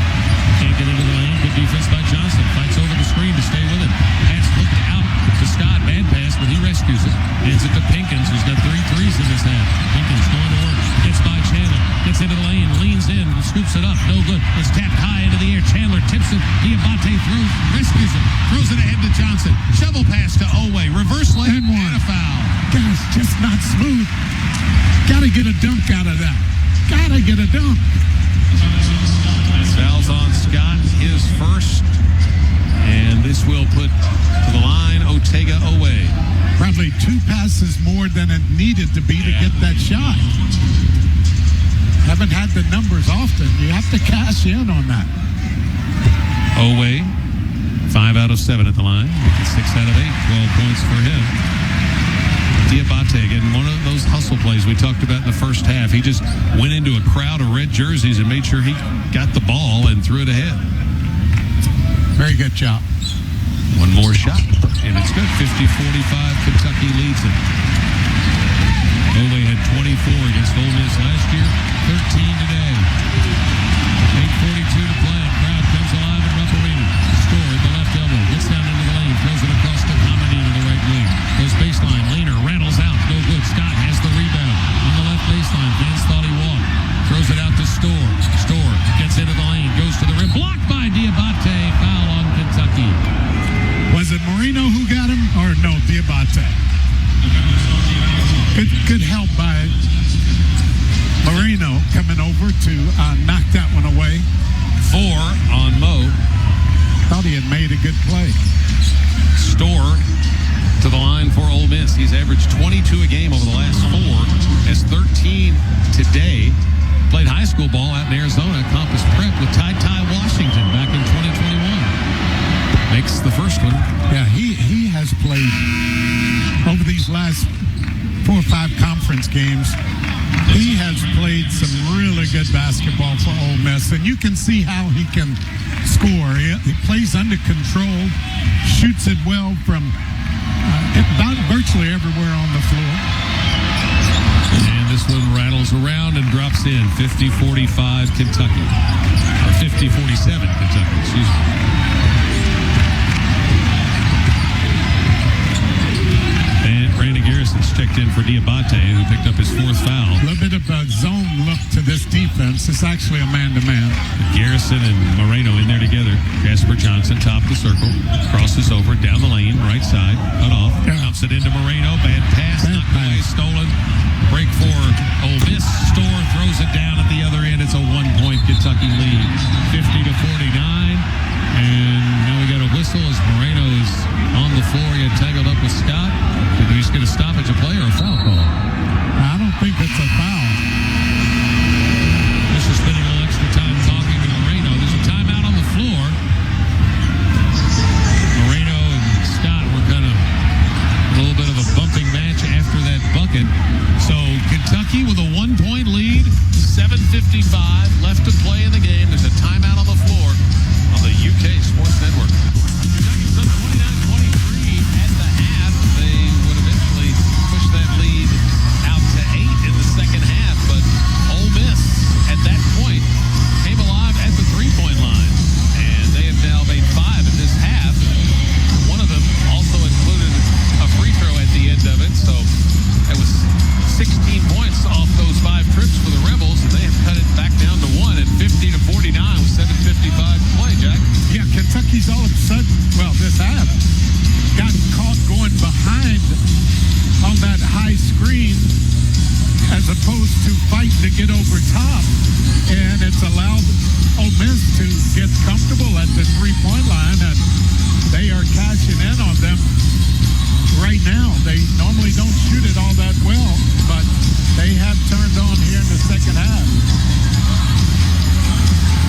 Can't get into the lane. Good defense by Johnson. Fights over the screen to stay with it. Pass hooked out to Scott. Bad pass, but he rescues it. Hands it to Pinkins, who's got 3 threes in his hand. Pinkins going to work. Gets by Chandler. Gets into the lane. Leans in. Scoops it up. No good. It's tapped high into the air. Chandler tips it. Dioubate throws. Rescues it. Throws it ahead to Johnson. Shovel pass to Oweh. Reverse lane and a foul. Gosh, just not smooth. Got to get a dunk out of that. Got to get a dunk. Fouls on Scott, his first. And this will put to the line Otega Oweh. Probably 2 passes more than it needed to be to get that shot. Haven't had the numbers often. You have to cash in on that. Oweh, 5 out of 7 at the line. 6 out of 8, 12 points for him. Dioubate, again, one of those hustle plays we talked about in the first half. He just went into a crowd of red jerseys and made sure he got the ball and threw it ahead. Very good job. One more shot, and it's good. 50-45, Kentucky leads it. Oweh had 24 against Ole Miss last year, 13 today. 8:42 to play. Crowd comes alive at Rupp Arena. Score at the left elbow. Gets down into the lane. Throws it across to Comedy to the right wing. Goes baseline. Leaner rattles out. No good. Scott has the rebound on the left baseline. Vance thought he walked. Throws it out to Store. Store gets into the lane. Goes to the rim. Blocked by Dioubate. Foul on Kentucky. Was it Moreno who got him? Or no, Dioubate? Good help by Moreno coming over to knock that one away. 4 on Mo. Thought he had made a good play. Store to the line for Ole Miss. He's averaged 22 a game over the last 4. Has 13 today. Played high school ball out in Arizona. Campus Prep with Ty Washington back in 2021. Makes the first one. Yeah, he has played over these last 4 or 5 conference games. He has played some really good basketball for Ole Miss, and you can see how he can score. He plays under control, shoots it well from about virtually everywhere on the floor. And this one rattles around and drops in. 50-45 Kentucky. Or 50-47 Kentucky, excuse me. Brandon Garrison's checked in for Dioubate, who picked up his 4th foul. A little bit of a zone look to this defense. It's actually a man-to-man. Garrison and Moreno in there together. Jasper Johnson, top of the circle. Crosses over, down the lane, right side. Cut off. Dumps it into Moreno. Bad pass. Knocked away, stolen. Break for Ole Miss. Store throws it down at the other end. It's a 1-point Kentucky lead. 50-49. And now we got a whistle as Moreno is on the floor. He got tangled up with Scott. Did we just get a stoppage of play or a foul call? I don't think it's a foul. This is spending a little extra time talking to Moreno. There's a timeout on the floor. Moreno and Scott were kind of a little bit of a bumping match after that bucket. So Kentucky with a 1-point lead, 7:55 left to play in the game. There's a timeout on the floor on the UK Sports Network. Kentucky's up 29-23 at the half. They would eventually push that lead to fight to get over top, and it's allowed Ole Miss to get comfortable at the three-point line, and they are cashing in on them right now. They normally don't shoot it all that well, but they have turned on here in the second half.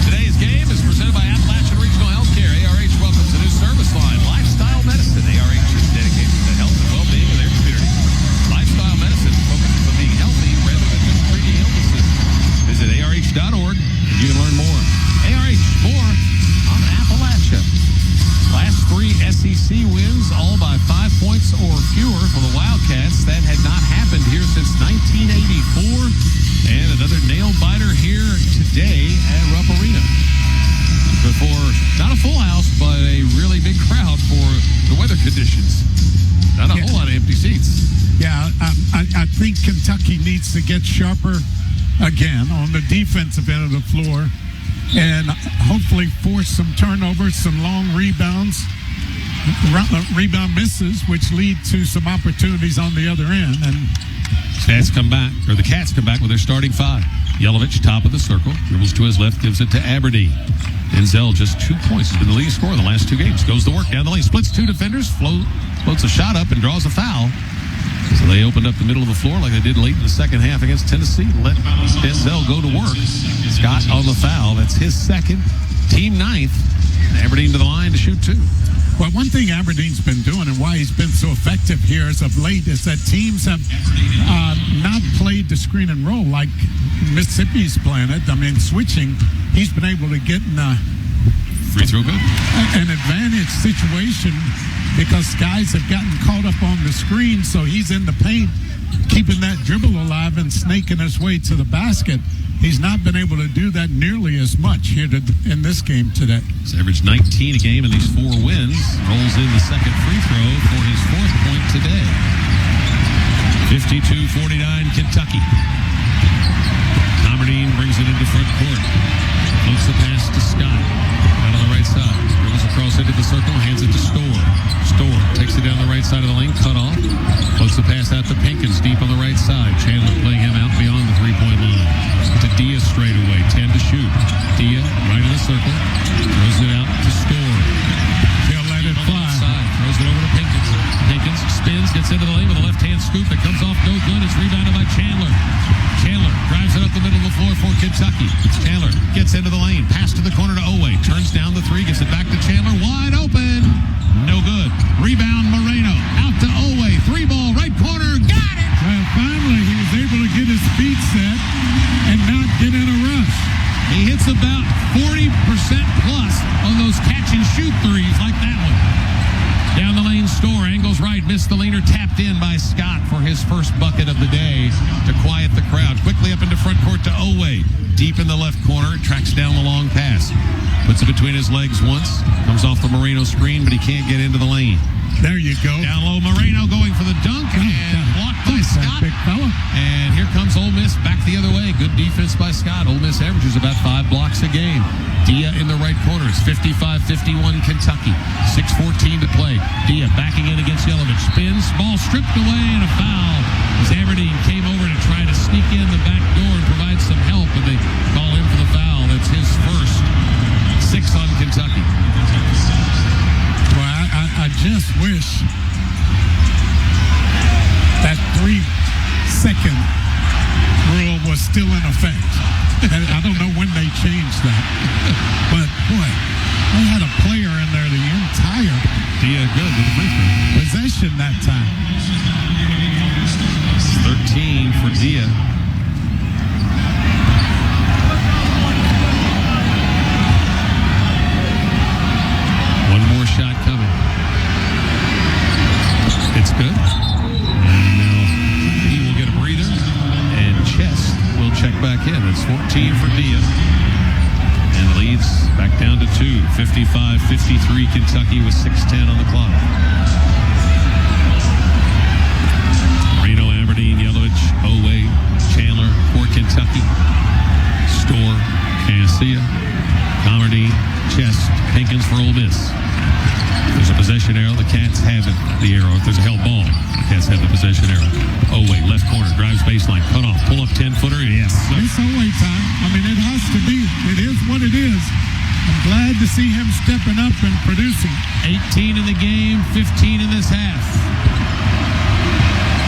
Today's game is presented by Appalachian Regional Healthcare. ARH welcomes a new service line, Lifestyle Medicine. ARH is dedicated to the health and well-being of their community. Lifestyle Medicine focuses on being healthy rather than just treating illnesses. Visit ARH.org and you can learn more. ARH, more on Appalachia. Last 3 SEC wins, all by 5 points or fewer for the Wildcats. That had not happened here since 1984. And another nail-biter here today at Rupp Arena. Before, not a full house, but a really big crowd for the weather conditions. Not a whole lot of empty seats. Yeah, I think Kentucky needs to get sharper again on the defensive end of the floor and hopefully force some turnovers, some long rebound misses, which lead to some opportunities on the other end. And the Cats come back with their starting 5. Jelavic, top of the circle, dribbles to his left, gives it to Aberdeen. Denzel, just 2 points, has been the leading scorer in the last 2 games. Goes to work down the lane, splits 2 defenders, floats a shot up and draws a foul. So they opened up the middle of the floor like they did late in the second half against Tennessee. Let Denzel go to work. Scott on the foul. That's his second, team 9th. Aberdeen to the line to shoot 2. Well, one thing Aberdeen's been doing and why he's been so effective here as of late is that teams have not played the screen and roll like Mississippi's playing it. I mean, switching, he's been able to get in free throw good. An advantage situation because guys have gotten caught up on the screen, so he's in the paint, keeping that dribble alive and snaking his way to the basket. He's not been able to do that nearly as much here in this game today. He's averaged 19 a game in these 4 wins. Rolls in the second free throw for his 4th point today. 52-49 Kentucky. Aberdeen brings it into front court. Floats the pass to Scott. Out on the right side. Dribbles across into the circle. Hands it to Store. Store takes it down the right side of the lane. Cut off. Floats the pass out to Pinkins deep on the right side. Chandler playing him out beyond the three-point line. To Dia straight away. 10 to shoot. Dia right in the circle. Throws it out to Store. He'll let it fly. Throws it over to Pinkins. Pinkins spins, gets into the lane with a left-hand scoop that comes off no good. It's rebounded by Chandler. Chandler drives it up the middle of the floor for Kentucky. Chandler gets into the lane. Pass to the corner to Oweh. Turns down the 3. Gives it back to Chandler. Wide open. No good. Rebound Moreno. Out to Oweh. 3-ball right corner. Got it. Well, finally, he was able to get his feet set and not get in a rush. He hits about 40% plus on those catch-and-shoot threes like that one. Down the lane, Store, angles right, missed the leaner, tapped in by Scott for his first bucket of the day to quiet the crowd. Quickly up into front court to Oweh. Deep in the left corner, tracks down the long pass. Puts it between his legs once, comes off the Moreno screen, but he can't get into the lane. There you go. Down low, Moreno going for the dunk and blocked by Scott. Big fella. And here comes Ole Miss back the other way. Good defense by Scott. Ole Miss averages about 5 blocks a game. Dia in the right corner. It's 55-51 Kentucky. 6:14 to play. Dia backing in against Jelavic. Spins, ball stripped away and a foul. As Aberdeen came over to try to sneak in the back door and provide some help, but they call in for the foul. That's his first. 6 on Kentucky. Well, I just wish that 3-second rule was still in effect. And I don't know when they changed that. But, boy, they had a player in there the entire Dia good with the free throw. possession that time. 13 for Dia. One more shot coming. It's good. And now he will get a breather. And Chest will check back in. It's 14 for Dia. And leads back down to 2. 55-53 Kentucky with 6:10 on the clock. Moreno, Aberdeen, Jelavic, Oweh, Chandler for Kentucky. Store, Cassia, Aberdeen, Chest, Pinkins for Ole Miss. There's a possession arrow. The Cats have the arrow. If there's a held ball, the Cats have the possession arrow. Oweh, left corner, drives baseline, cut off, pull up 10-footer. Yes. It's Oweh time. I mean, it has to be. It is what it is. I'm glad to see him stepping up and producing. 18 in the game, 15 in this half.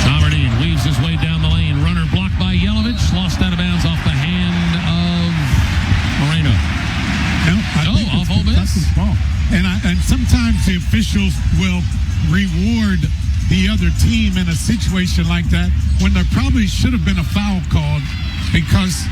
Aberdeen weaves his way down the lane. Runner blocked by Jelavic. Lost out of bounds off the hand of Moreno. Off Ole Miss. Ball. And sometimes the officials will reward the other team in a situation like that when there probably should have been a foul called because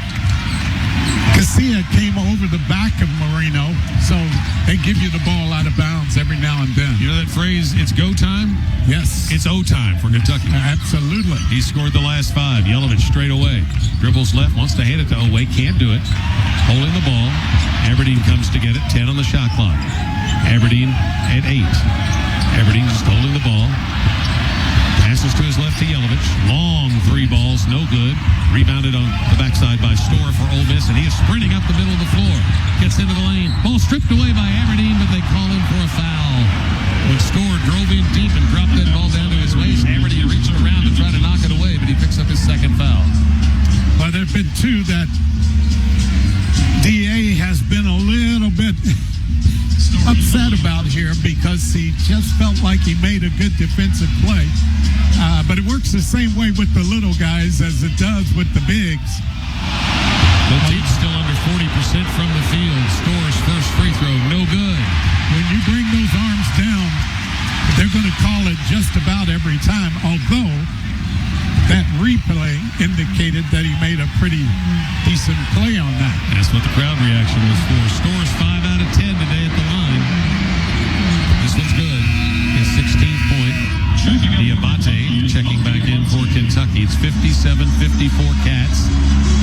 Garcia came over the back of Moreno, so they give you the ball out of bounds every now and then. You know that phrase, it's go time? Yes. It's O time for Kentucky. Absolutely. He scored the last 5. Jelavic straight away. Dribbles left, wants to hand it to Oweh, can't do it. Holding the ball. Aberdeen comes to get it, 10 on the shot clock. Aberdeen at 8. Aberdeen just holding the ball. Passes to his left to Jelavic. Long 3 balls, no good. Rebounded on the backside by Storr for Ole Miss, and he is sprinting up the middle of the floor. Gets into the lane. Ball stripped away by Aberdeen, but they call him for a foul. When Storr drove in deep and dropped that ball down to his waist, Aberdeen reached around to try to knock it away, but he picks up his second foul. Well, there have been 2 that DA has been a little bit upset about here because he just felt like he made a good defensive play. But it works the same way with the little guys as it does with the bigs. The team's still under 40% from the field. Storr's first free throw, no good. When you bring those arms down, they're going to call it just about every time, although that replay indicated that he made a pretty decent play on that. That's what the crowd reaction was for. Storr's 5 out of 10 today at the line. This one's good. His 16th point. Dioubate checking back in for Kentucky. It's 57-54 Cats.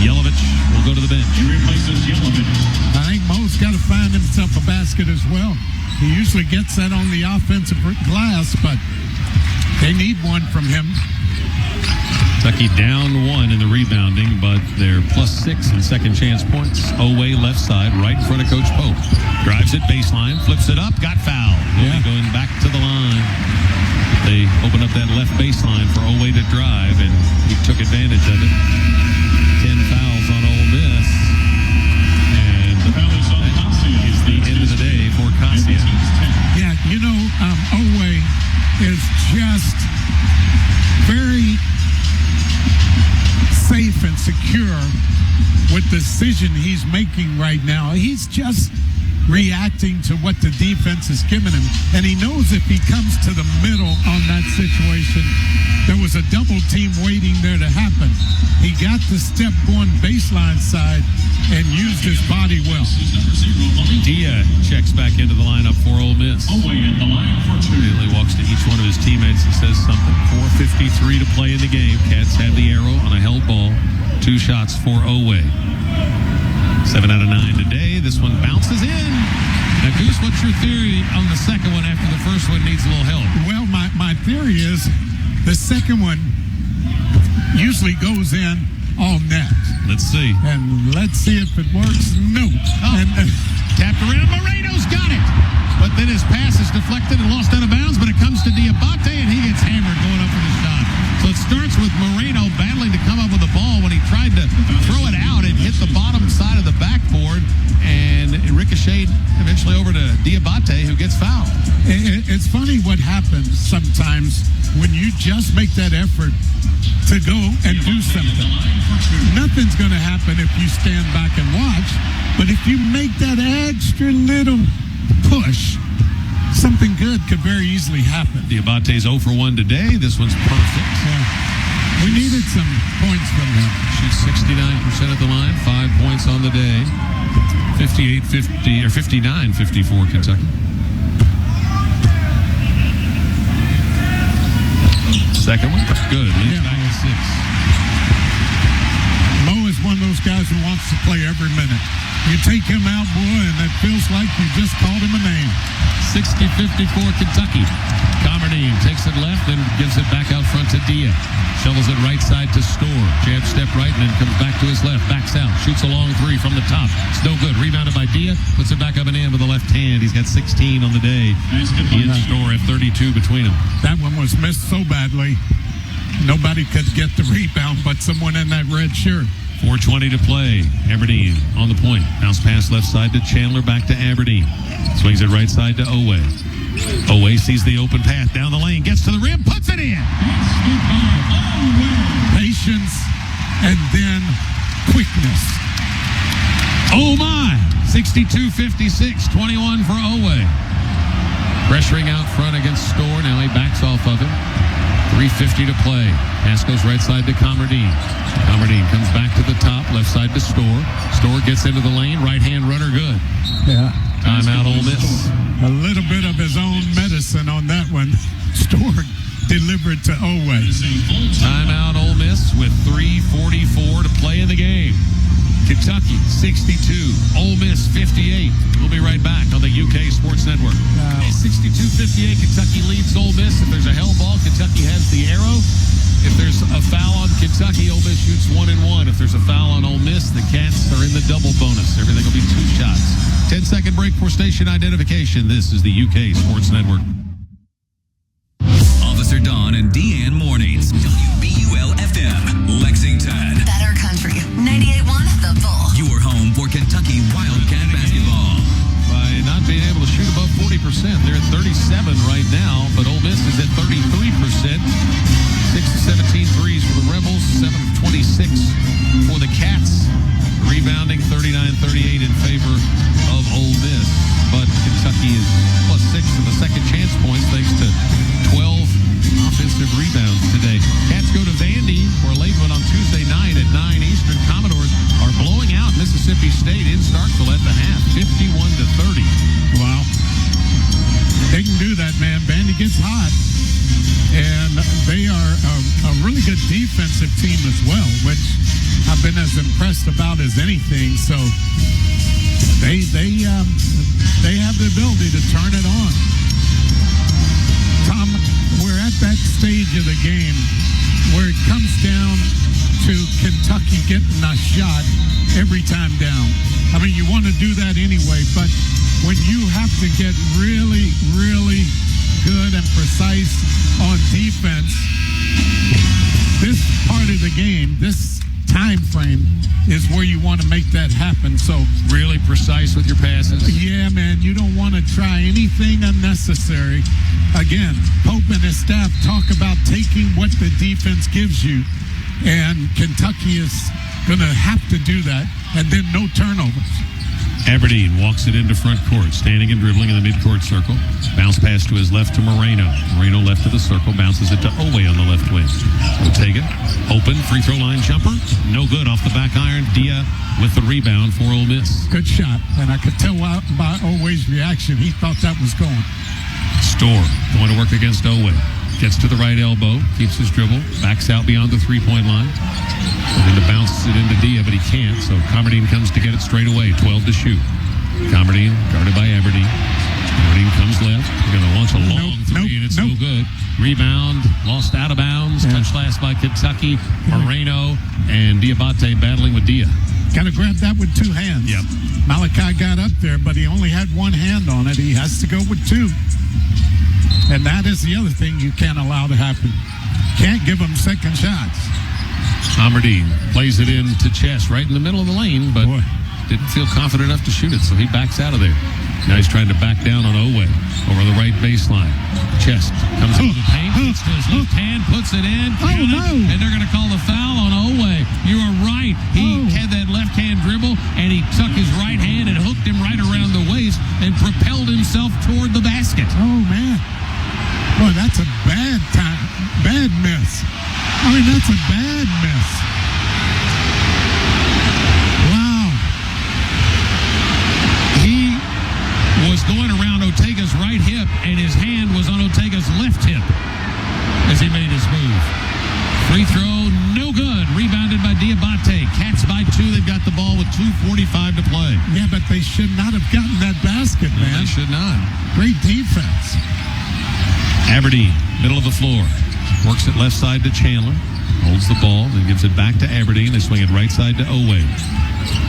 Jelavic will go to the bench. I think Mo's got to find himself a basket as well. He usually gets that on the offensive glass, but they need one from him. Kentucky down 1 in the rebounding, but they're +6 in second chance points. Oweh left side, right in front of Coach Pope. Drives it baseline, flips it up, got fouled. Going back to the line. They opened up that left baseline for Oweh to drive, and he took advantage of it. 10 fouls on Ole Miss. And that is the end of the day for Cassia. Yeah, Oweh is just very safe and secure with the decision he's making right now. He's just reacting to what the defense is giving him. And he knows if he comes to the middle on that situation, there was a double team waiting there to happen. He got the step going baseline side and used his body well. Dia checks back into the lineup for Ole Miss. He walks to each one of his teammates and says something. 4:53 to play in the game. Cats have the arrow on a held ball. 2 shots for Oweh. 7 out of 9 today. This one bounces in. Now, Goose, what's your theory on the second one after the first one needs a little help? Well, my theory is the second one usually goes in all net. Let's see. And let's see if it works. No. Tapped around. Moreno's got it. But then his pass is deflected and lost out of bounds, but it comes to Dioubate, and he gets hammered going up for the shot. So it starts with Moreno battling to come up with the ball. When he tried to throw it out, it hit the bottom side of the backboard, and it ricocheted eventually over to Dioubate, who gets fouled. It's funny what happens sometimes when you just make that effort to go and do something. Nothing's going to happen if you stand back and watch, but if you make that extra little push, something good could very easily happen. Diobate's 0 for 1 today. This one's perfect. Yeah. We needed some points from him. Shoots 69% at the line, 5 points on the day. 58-50 or 59-54 Kentucky. Second one, good. Leach back to 6. Mo is one of those guys who wants to play every minute. You take him out, boy, and it feels like you just called him a name. 60-54 Kentucky. Aberdeen takes fakes it left, then gives it back out front to Dia. Shovels it right side to Store. Jab step right and then comes back to his left. Backs out. Shoots a long three from the top. It's no good. Rebounded by Dia. Puts it back up and in with the left hand. He's got 16 on the day. He and Store have 32 between them. That one was missed so badly. Nobody could get the rebound but someone in that red shirt. 4:20 to play. Aberdeen on the point. Bounce pass left side to Chandler. Back to Aberdeen. Swings it right side to Oweh. Oweh sees the open path down the lane. Gets to the rim. Puts it in. Patience and then quickness. Oh my! 62-56. 21 for Oweh. Pressuring out front against Store. Now he backs off of him. 3:50 to play. Pass goes right side to Comardine. Comardine comes back to the top, left side to Store. Store gets into the lane, right hand runner good. Yeah. Timeout Ole Miss. A little bit of his own medicine on that one. Store delivered to Oweh. Timeout Ole Miss with 3:44 to play in the game. Kentucky 62, Ole Miss 58. We'll be right back on the UK Sports Network. 62-58, Kentucky leads Ole Miss. If there's a hell ball, Kentucky has the arrow. If there's a foul on Kentucky, Ole Miss shoots 1-1. If there's a foul on Ole Miss, the Cats are in the double bonus. Everything will be 2 shots. 10-second break for station identification. This is the UK Sports Network. Officer Don and Deanne Mornings. WBUL-FM, Lexington. Better country. 98.1 The Bull. Your home for Kentucky Wildcat basketball. By not being able to shoot above 40%. They're at 37 right now, but Ole Miss is at 33%. 6-17 threes for the Rebels, 7-26 for the Cats. Rebounding 39-38 in favor of Ole Miss. But Kentucky is +6 to the second chance points thanks to 12 offensive rebounds today. Cats go to Vandy for a late one on Tuesday night at 9 Eastern. Commodores are blowing out Mississippi State in Starkville at the half, 51-30. Wow. They can do that, man. Vandy gets hot. And they are a really good defensive team as well, which I've been as impressed about as anything. So they have the ability to turn it on. Tom, we're at that stage of the game where it comes down to Kentucky getting a shot every time down. I mean, you want to do that anyway, but when you have to get really, really good and precise on defense, this part of the game, this time frame is where you want to make that happen. So really precise with your passes. Yeah, man, you don't want to try anything unnecessary. Again, Pope and his staff talk about taking what the defense gives you, and Kentucky is going to have to do that, and then no turnovers. Aberdeen walks it into front court, standing and dribbling in the midcourt circle. Bounce pass to his left to Moreno. Moreno left of the circle, bounces it to Oweh on the left wing. Ortega, open, free throw line jumper. No good off the back iron. Dia with the rebound for Ole Miss. Good shot, and I could tell by Oweh's reaction, he thought that was going. Store going to work against Oweh. Gets to the right elbow, keeps his dribble, backs out beyond the three-point line. Looking to bounce it into Dia, but he can't, so Comardine comes to get it straight away, 12 to shoot. Comardine guarded by Aberdeen. Aberdeen comes left. They're going to launch a long three, and it's no good. Rebound, lost out of bounds. Yeah. Touch last by Kentucky. Moreno and Dioubate battling with Dia. Got to grab that with 2 hands. Yep. Malachi got up there, but he only had 1 hand on it. He has to go with 2. And that is the other thing you can't allow to happen. Can't give them second shots. Comardine plays it in to Chess right in the middle of the lane, but didn't feel confident enough to shoot it, so he backs out of there. Now he's trying to back down on Oweh over the right baseline. Chess comes into the paint, gets to his left hand, puts it in. And they're going to call the foul on Oweh. You are right. He had that left hand dribble, and he took his right hand and hooked him right around the waist and propelled himself toward the basket. Oh, man. Boy, that's a bad miss. I mean, that's a bad miss. Wow. He was going around Ortega's right hip, and his hand was on Ortega's left hip as he made his move. Free throw, no good. Rebounded by Dioubate. Cats by 2. They've got the ball with 2:45 to play. Yeah, but they should not have gotten that basket, man. They should not. Great defense. Aberdeen, middle of the floor. Works it left side to Chandler. Holds the ball, then gives it back to Aberdeen. They swing it right side to Oweh.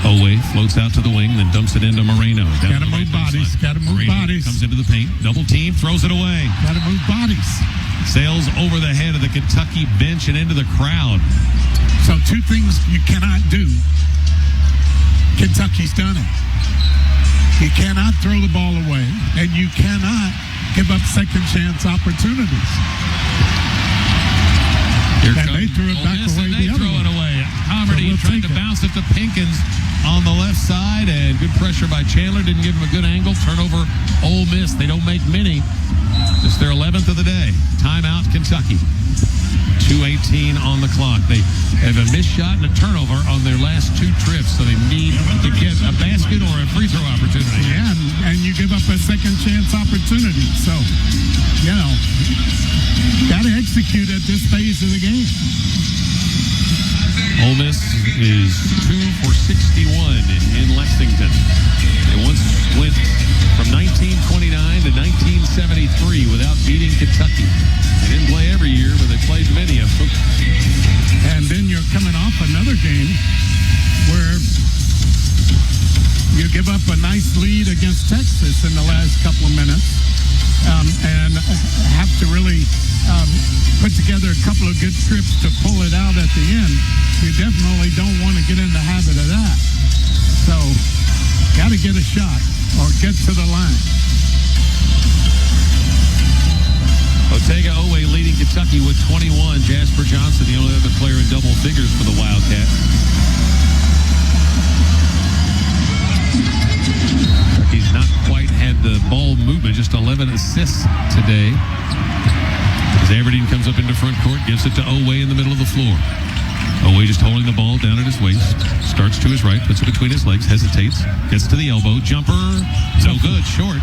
Oweh floats out to the wing, then dumps it into Moreno. Got to move bodies. Got to move Moreno bodies. comes into the paint. Double team, throws it away. Got to move bodies. Sails over the head of the Kentucky bench and into the crowd. So two things you cannot do. Kentucky's done it. You cannot throw the ball away, and you cannot give up second chance opportunities. Here and they threw it back away and they the other throw it way. away. Aberdeen So trying to bounce it to Pinkins on the left side, and good pressure by Chandler. Didn't give him a good angle. Turnover, Ole Miss. They don't make many. It's their 11th of the day. Timeout, Kentucky. 2:18 on the clock. They have a missed shot and a turnover on their last two trips, so they need to get a basket or a free throw opportunity. Yeah, and you give up a second chance opportunity. So, you know, got to execute at this phase of the game. Ole Miss is 2 for 61 in Lexington. They once went from 1929 to 1973 without beating Kentucky. They didn't play every year, but they played many of them. And then you're coming off another game where you give up a nice lead against Texas in the last couple of minutes and have to really put together a couple of good trips to pull it out at the end. You definitely don't want to get in the habit of that. So, got to get a shot or get to the line. Oweh leading Kentucky with 21. Jasper Johnson, the only other player in double figures for the Wildcats. Kentucky's not quite had the ball movement, just 11 assists today. As Aberdeen comes up into front court, gives it to Oweh in the middle of the floor. Oweh just holding the ball down at his waist. Starts to his right, puts it between his legs, hesitates, gets to the elbow. Jumper, no good, short.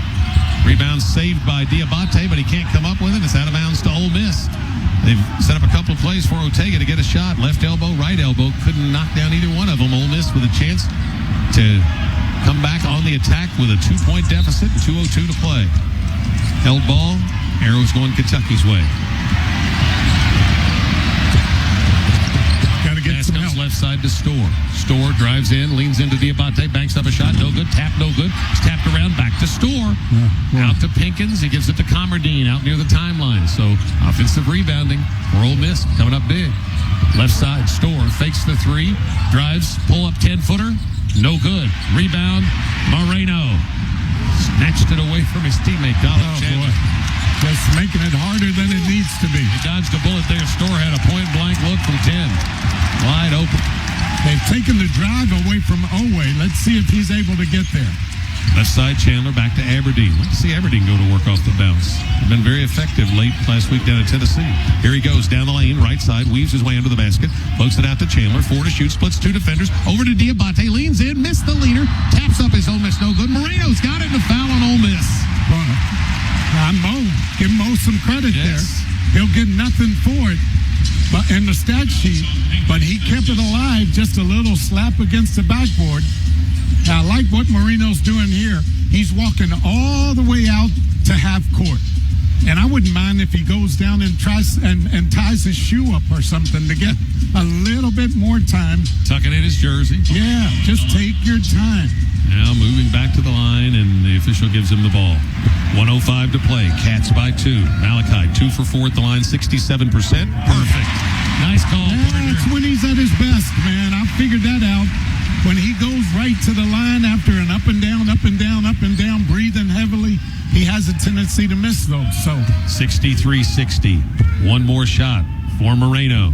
Rebound saved by Dioubate, but he can't come up with it. It's out of bounds to Ole Miss. They've set up a couple of plays for Ortega to get a shot. Left elbow, right elbow. Couldn't knock down either one of them. Ole Miss with a chance to come back on the attack with a 2-point deficit and 2:02 to play. Held ball, arrows going Kentucky's way. Pass comes left side to Store. Store drives in, leans into Dioubate, banks up a shot, no good. Tap, no good. It's tapped around, back to Store. Out to Pinkins. He gives it to Commerdine out near the timeline. So offensive rebounding for Ole Miss coming up big. Left side, Store fakes the three, drives, pull up 10-footer, no good. Rebound, Moreno. Snatched it away from his teammate, Colin Chandler. Just making it harder than it needs to be. He dodged a bullet there. Store had a point-blank look from 10. Wide open. They've taken the drive away from Oweh. Let's see if he's able to get there. Left side, Chandler back to Aberdeen. Let's see Aberdeen go to work off the bounce. They've been very effective late last week down in Tennessee. Here he goes down the lane, right side, weaves his way under the basket, floats it out to Chandler, 4 to shoot, splits 2 defenders, over to Dioubate, leans in, missed the leader, taps up his Ole Miss, no good. Moreno's got it, and a foul on Ole Miss. Give Mo some credit there. He'll get nothing for it but in the stat sheet, but he kept it alive, just a little slap against the backboard. I like what Moreno's doing here. He's walking all the way out to half court. And I wouldn't mind if he goes down and tries and ties his shoe up or something to get a little bit more time. Tucking in his jersey. Yeah, just take your time. Now moving back to the line, and the official gives him the ball. 1:05 to play. Cats by 2. Malachi, 2 for 4 at the line, 67%. Perfect. Nice call. That's when he's at his best, man. I figured that out. When he goes right to the line after an up and down, up and down, up and down, breathing heavily, he has a tendency to miss those. So 63-60. One more shot for Moreno.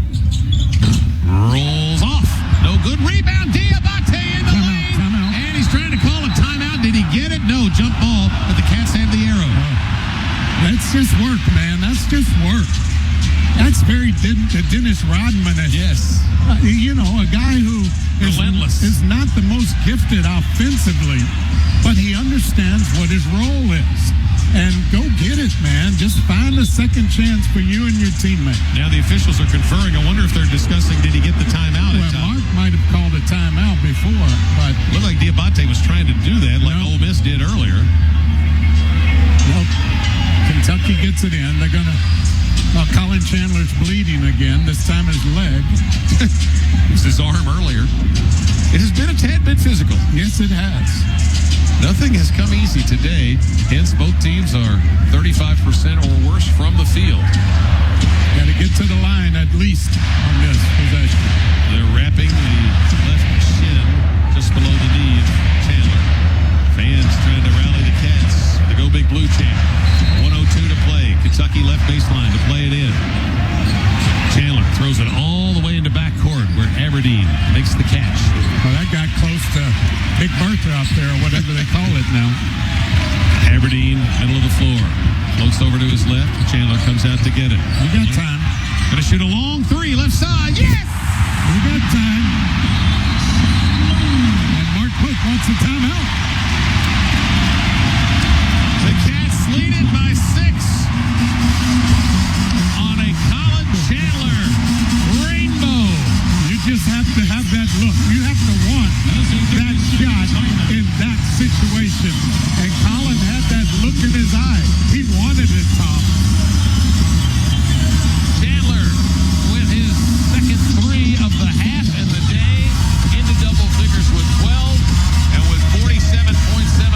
Rolls off. No good. Rebound. Dioubate in the lane. Timeout. And he's trying to call a timeout. Did he get it? No. Jump ball. But the Cats have the arrow. That's just work, man. That's just work. That's very Dennis Rodman-ish. Yes. You know, a guy who is not the most gifted offensively, but he understands what his role is. And go get it, man. Just find a second chance for you and your teammate. Now the officials are conferring. I wonder if they're discussing, did he get the timeout? Well, Mark might have called a timeout before, but looked like Dioubate was trying to do that like Ole Miss did earlier. Well, Kentucky gets it in. They're going to... Colin Chandler's bleeding again. This time his leg. It was his arm earlier. It has been a tad bit physical. Yes, it has. Nothing has come easy today. Hence, both teams are 35% or worse from the field. Got to get to the line at least on this possession. They're wrapping the left shin just below the knee of Chandler. Fans trying to rally the Cats. The Go Big Blue chant. 1:02 to play. Kentucky left baseline to play it in. Chandler throws it all the way into backcourt where Aberdeen makes the catch. Well, that got close to Big Bertha up there, or whatever they call it now. Aberdeen, middle of the floor. Floats over to his left. Chandler comes out to get it. We got time. Gonna shoot a long three, left side. Yes! We got time. And Mark Cook wants a timeout. The Cats lead it by 6 on a Colin Chandler rainbow. You just have to have that look. You have to want that shot in that situation. And Colin had that look in his eye. He wanted it, Tom. Chandler with his second three of the half and the day into double figures with 12. And with 47.7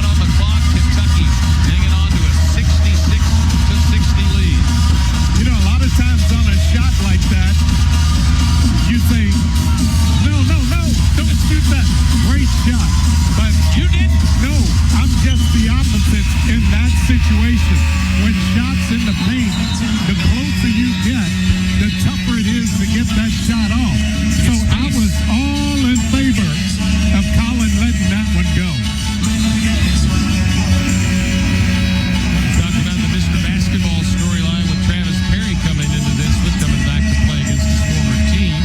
on the clock, Kentucky hanging on to a 66-60 lead. You know, a lot of times on a shot like that, you say, no, don't shoot that. Great shot. But You didn't? no, I'm just the opposite in that situation. When shots in the paint, the closer you get, the tougher it is to get that shot off. So I was all in favor of Colin letting that one go. Talk about the Mr. Basketball storyline with Travis Perry coming into this, but coming back to play against his former team.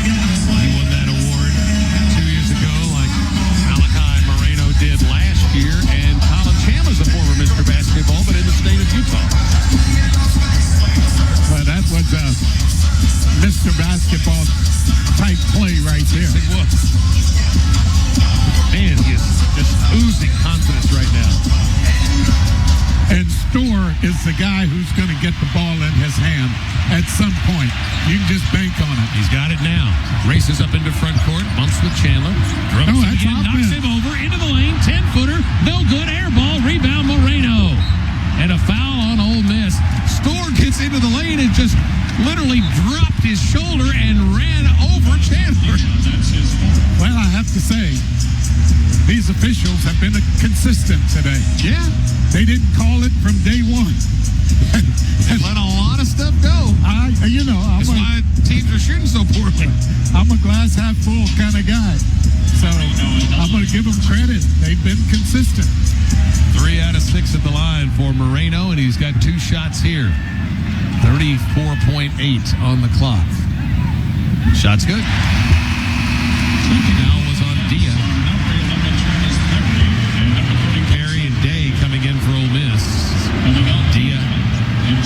He won that award 2 years ago, like Malachi Moreno did last year, and Colin Chandler's a former Mr. Basketball, but in the state of Utah. Well, that was a Mr. Basketball type play right there. It was. Man, he is just oozing confidence right now. And Storr is the guy who's going to get the ball in his hand at some point. You can just bank on it. He's got it now. Races up into front court, bumps with Chandler. Dribbles No, that's again, knocks offense. him over into the lane. 10-footer, no good. Air ball, rebound Moreno. And a foul on Ole Miss. Storr gets into the lane and just literally dropped his shoulder and ran over Chandler. Well, I have to say, these officials have been consistent today. Yeah, They didn't call it from day one. let a lot of stuff go. I'm That's why teams are shooting so poorly. a glass half full kind of guy. So I'm going to give them credit. They've been consistent. 3 out of 6 at the line for Moreno, and he's got 2 shots here. 34.8 on the clock. Shot's good. Now was on Dia. Perry and Day coming in for Ole Miss. Dia and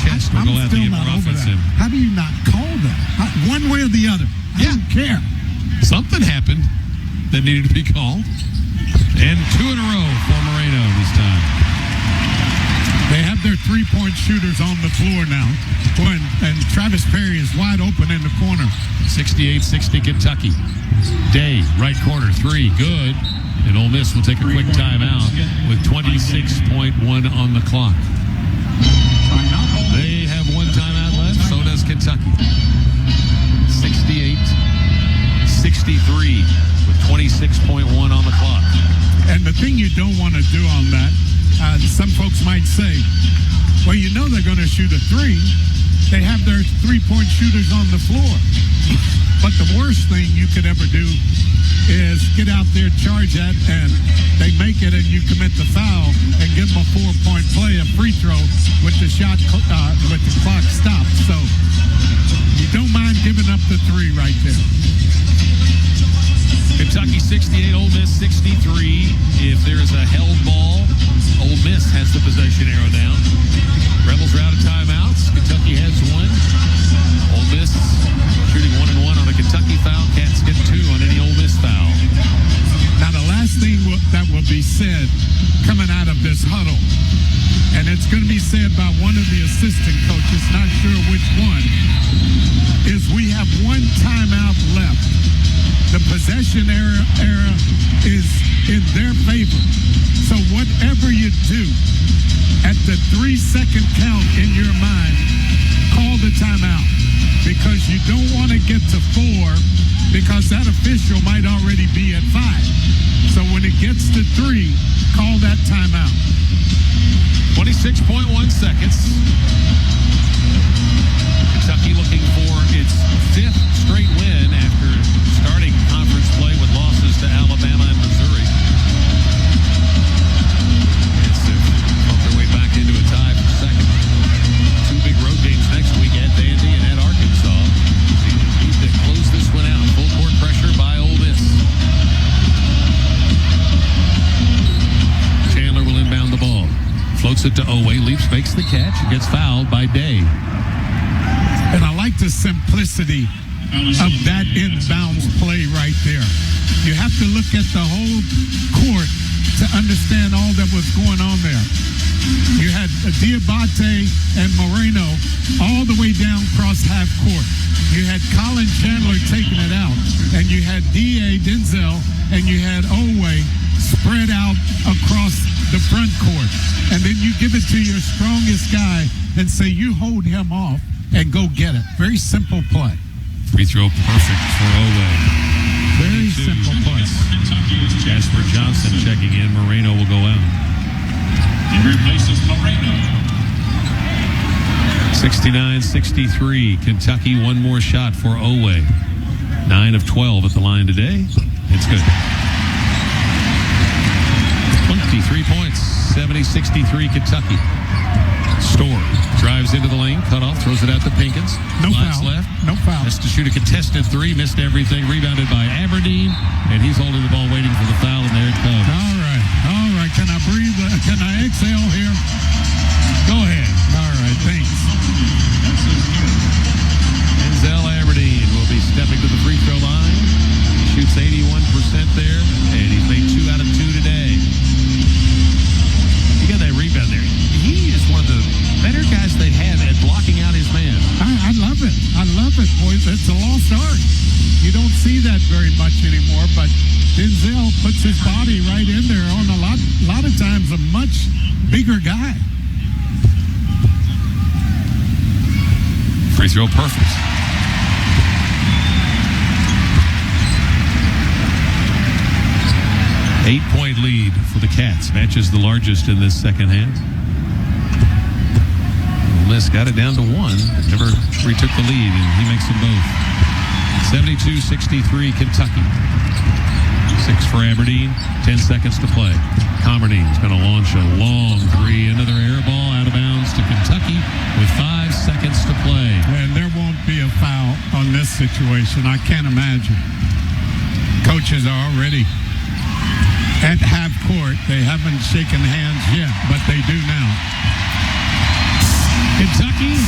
Chester will have to still get not more over that. offensive. How do you not call that? One way or the other. I don't care. Something happened that needed to be called. And 2 in a row for Moreno this time. They have their three-point shooters on the floor now. And Travis Perry is wide open in the corner. 68-60 Kentucky. Day, right corner, 3, good. And Ole Miss will take a quick timeout with 26.1 on the clock. They have 1 timeout left, so does Kentucky. 68-63 with 26.1 on the clock. And the thing you don't want to do on that, some folks might say, well, you know they're going to shoot a 3. They have their three-point shooters on the floor. But the worst thing you could ever do is get out there, charge that, and they make it, and you commit the foul and give them a 4-point play, a free throw with the shot, with the clock stopped. So you don't mind giving up the 3 right there. Kentucky 68, Ole Miss 63. If there's a held ball, Ole Miss has the possession arrow down. Rebels are out of timeouts. Kentucky has 1. Ole Miss shooting 1 and 1 on a Kentucky foul. Cats get 2 on any Ole Miss foul. Now, the last thing that will be said coming out of this huddle, and it's going to be me said by one of the assistant coaches, not sure which one, is we have one timeout left. The possession era is in their favor. So whatever you do, at the 3-second count in your mind, call the timeout, because you don't want to get to 4, because that official might already be at 5. So when it gets to 3, call that timeout. 26.1 seconds. Kentucky looking for its 5th straight win after starting conference play with losses to Alabama and Missouri. Fought their way back into a tie for second. 2 big road games next week at Vandy and at Arkansas. They need to close this one out. Full court pressure by Ole Miss. Chandler will inbound the ball. Floats it to Oweh. Leach makes the catch. Gets fouled by Day. And I like the simplicity of that inbounds play right there. You have to look at the whole court to understand all that was going on there. You had Dioubate and Moreno all the way down across half court. You had Colin Chandler taking it out. And you had Denzel, and you had Oweh spread out across the front court. And then you give it to your strongest guy and say, you hold him off and go get it. Very simple play. Free throw perfect for Oweh. Very simple play. Jasper Johnson checking in. Moreno will go out. He replaces Moreno. 69-63. Kentucky, one more shot for Oweh. 9 of 12 at the line today. It's good. 23 points. 70-63 Kentucky. Storr drives into the lane, cut off, throws it out to Pinkins. No Slides foul. left. No foul. Has to shoot a contested 3, missed everything. Rebounded by Aberdeen, and he's holding the ball, waiting for the foul, and there it comes. All right. Can I breathe? Can I exhale here? Go ahead. All right. Thanks. Denzel Aberdeen will be stepping to the free throw line. He shoots 81% there, and he's made 2 out of 2 today. You got that rebound there. He is one of the better guys they have at blocking out his man. I love it. I love it, boys. It's a lost art. You don't see that very much anymore, but Denzel puts his body right in there on a lot of times a much bigger guy. Free throw perfect. Eight-point lead for the Cats. Matches the largest in this second half. Ole Miss got it down to 1. Never retook the lead, and he makes them both. 72-63 Kentucky. 6 for Aberdeen. 10 seconds to play. Combernine's going to launch a long 3. Another air ball out of bounds to Kentucky with 5 seconds to play. And there won't be a foul on this situation. I can't imagine. Coaches are already at half court. They haven't shaken hands yet, but they do now. Kentucky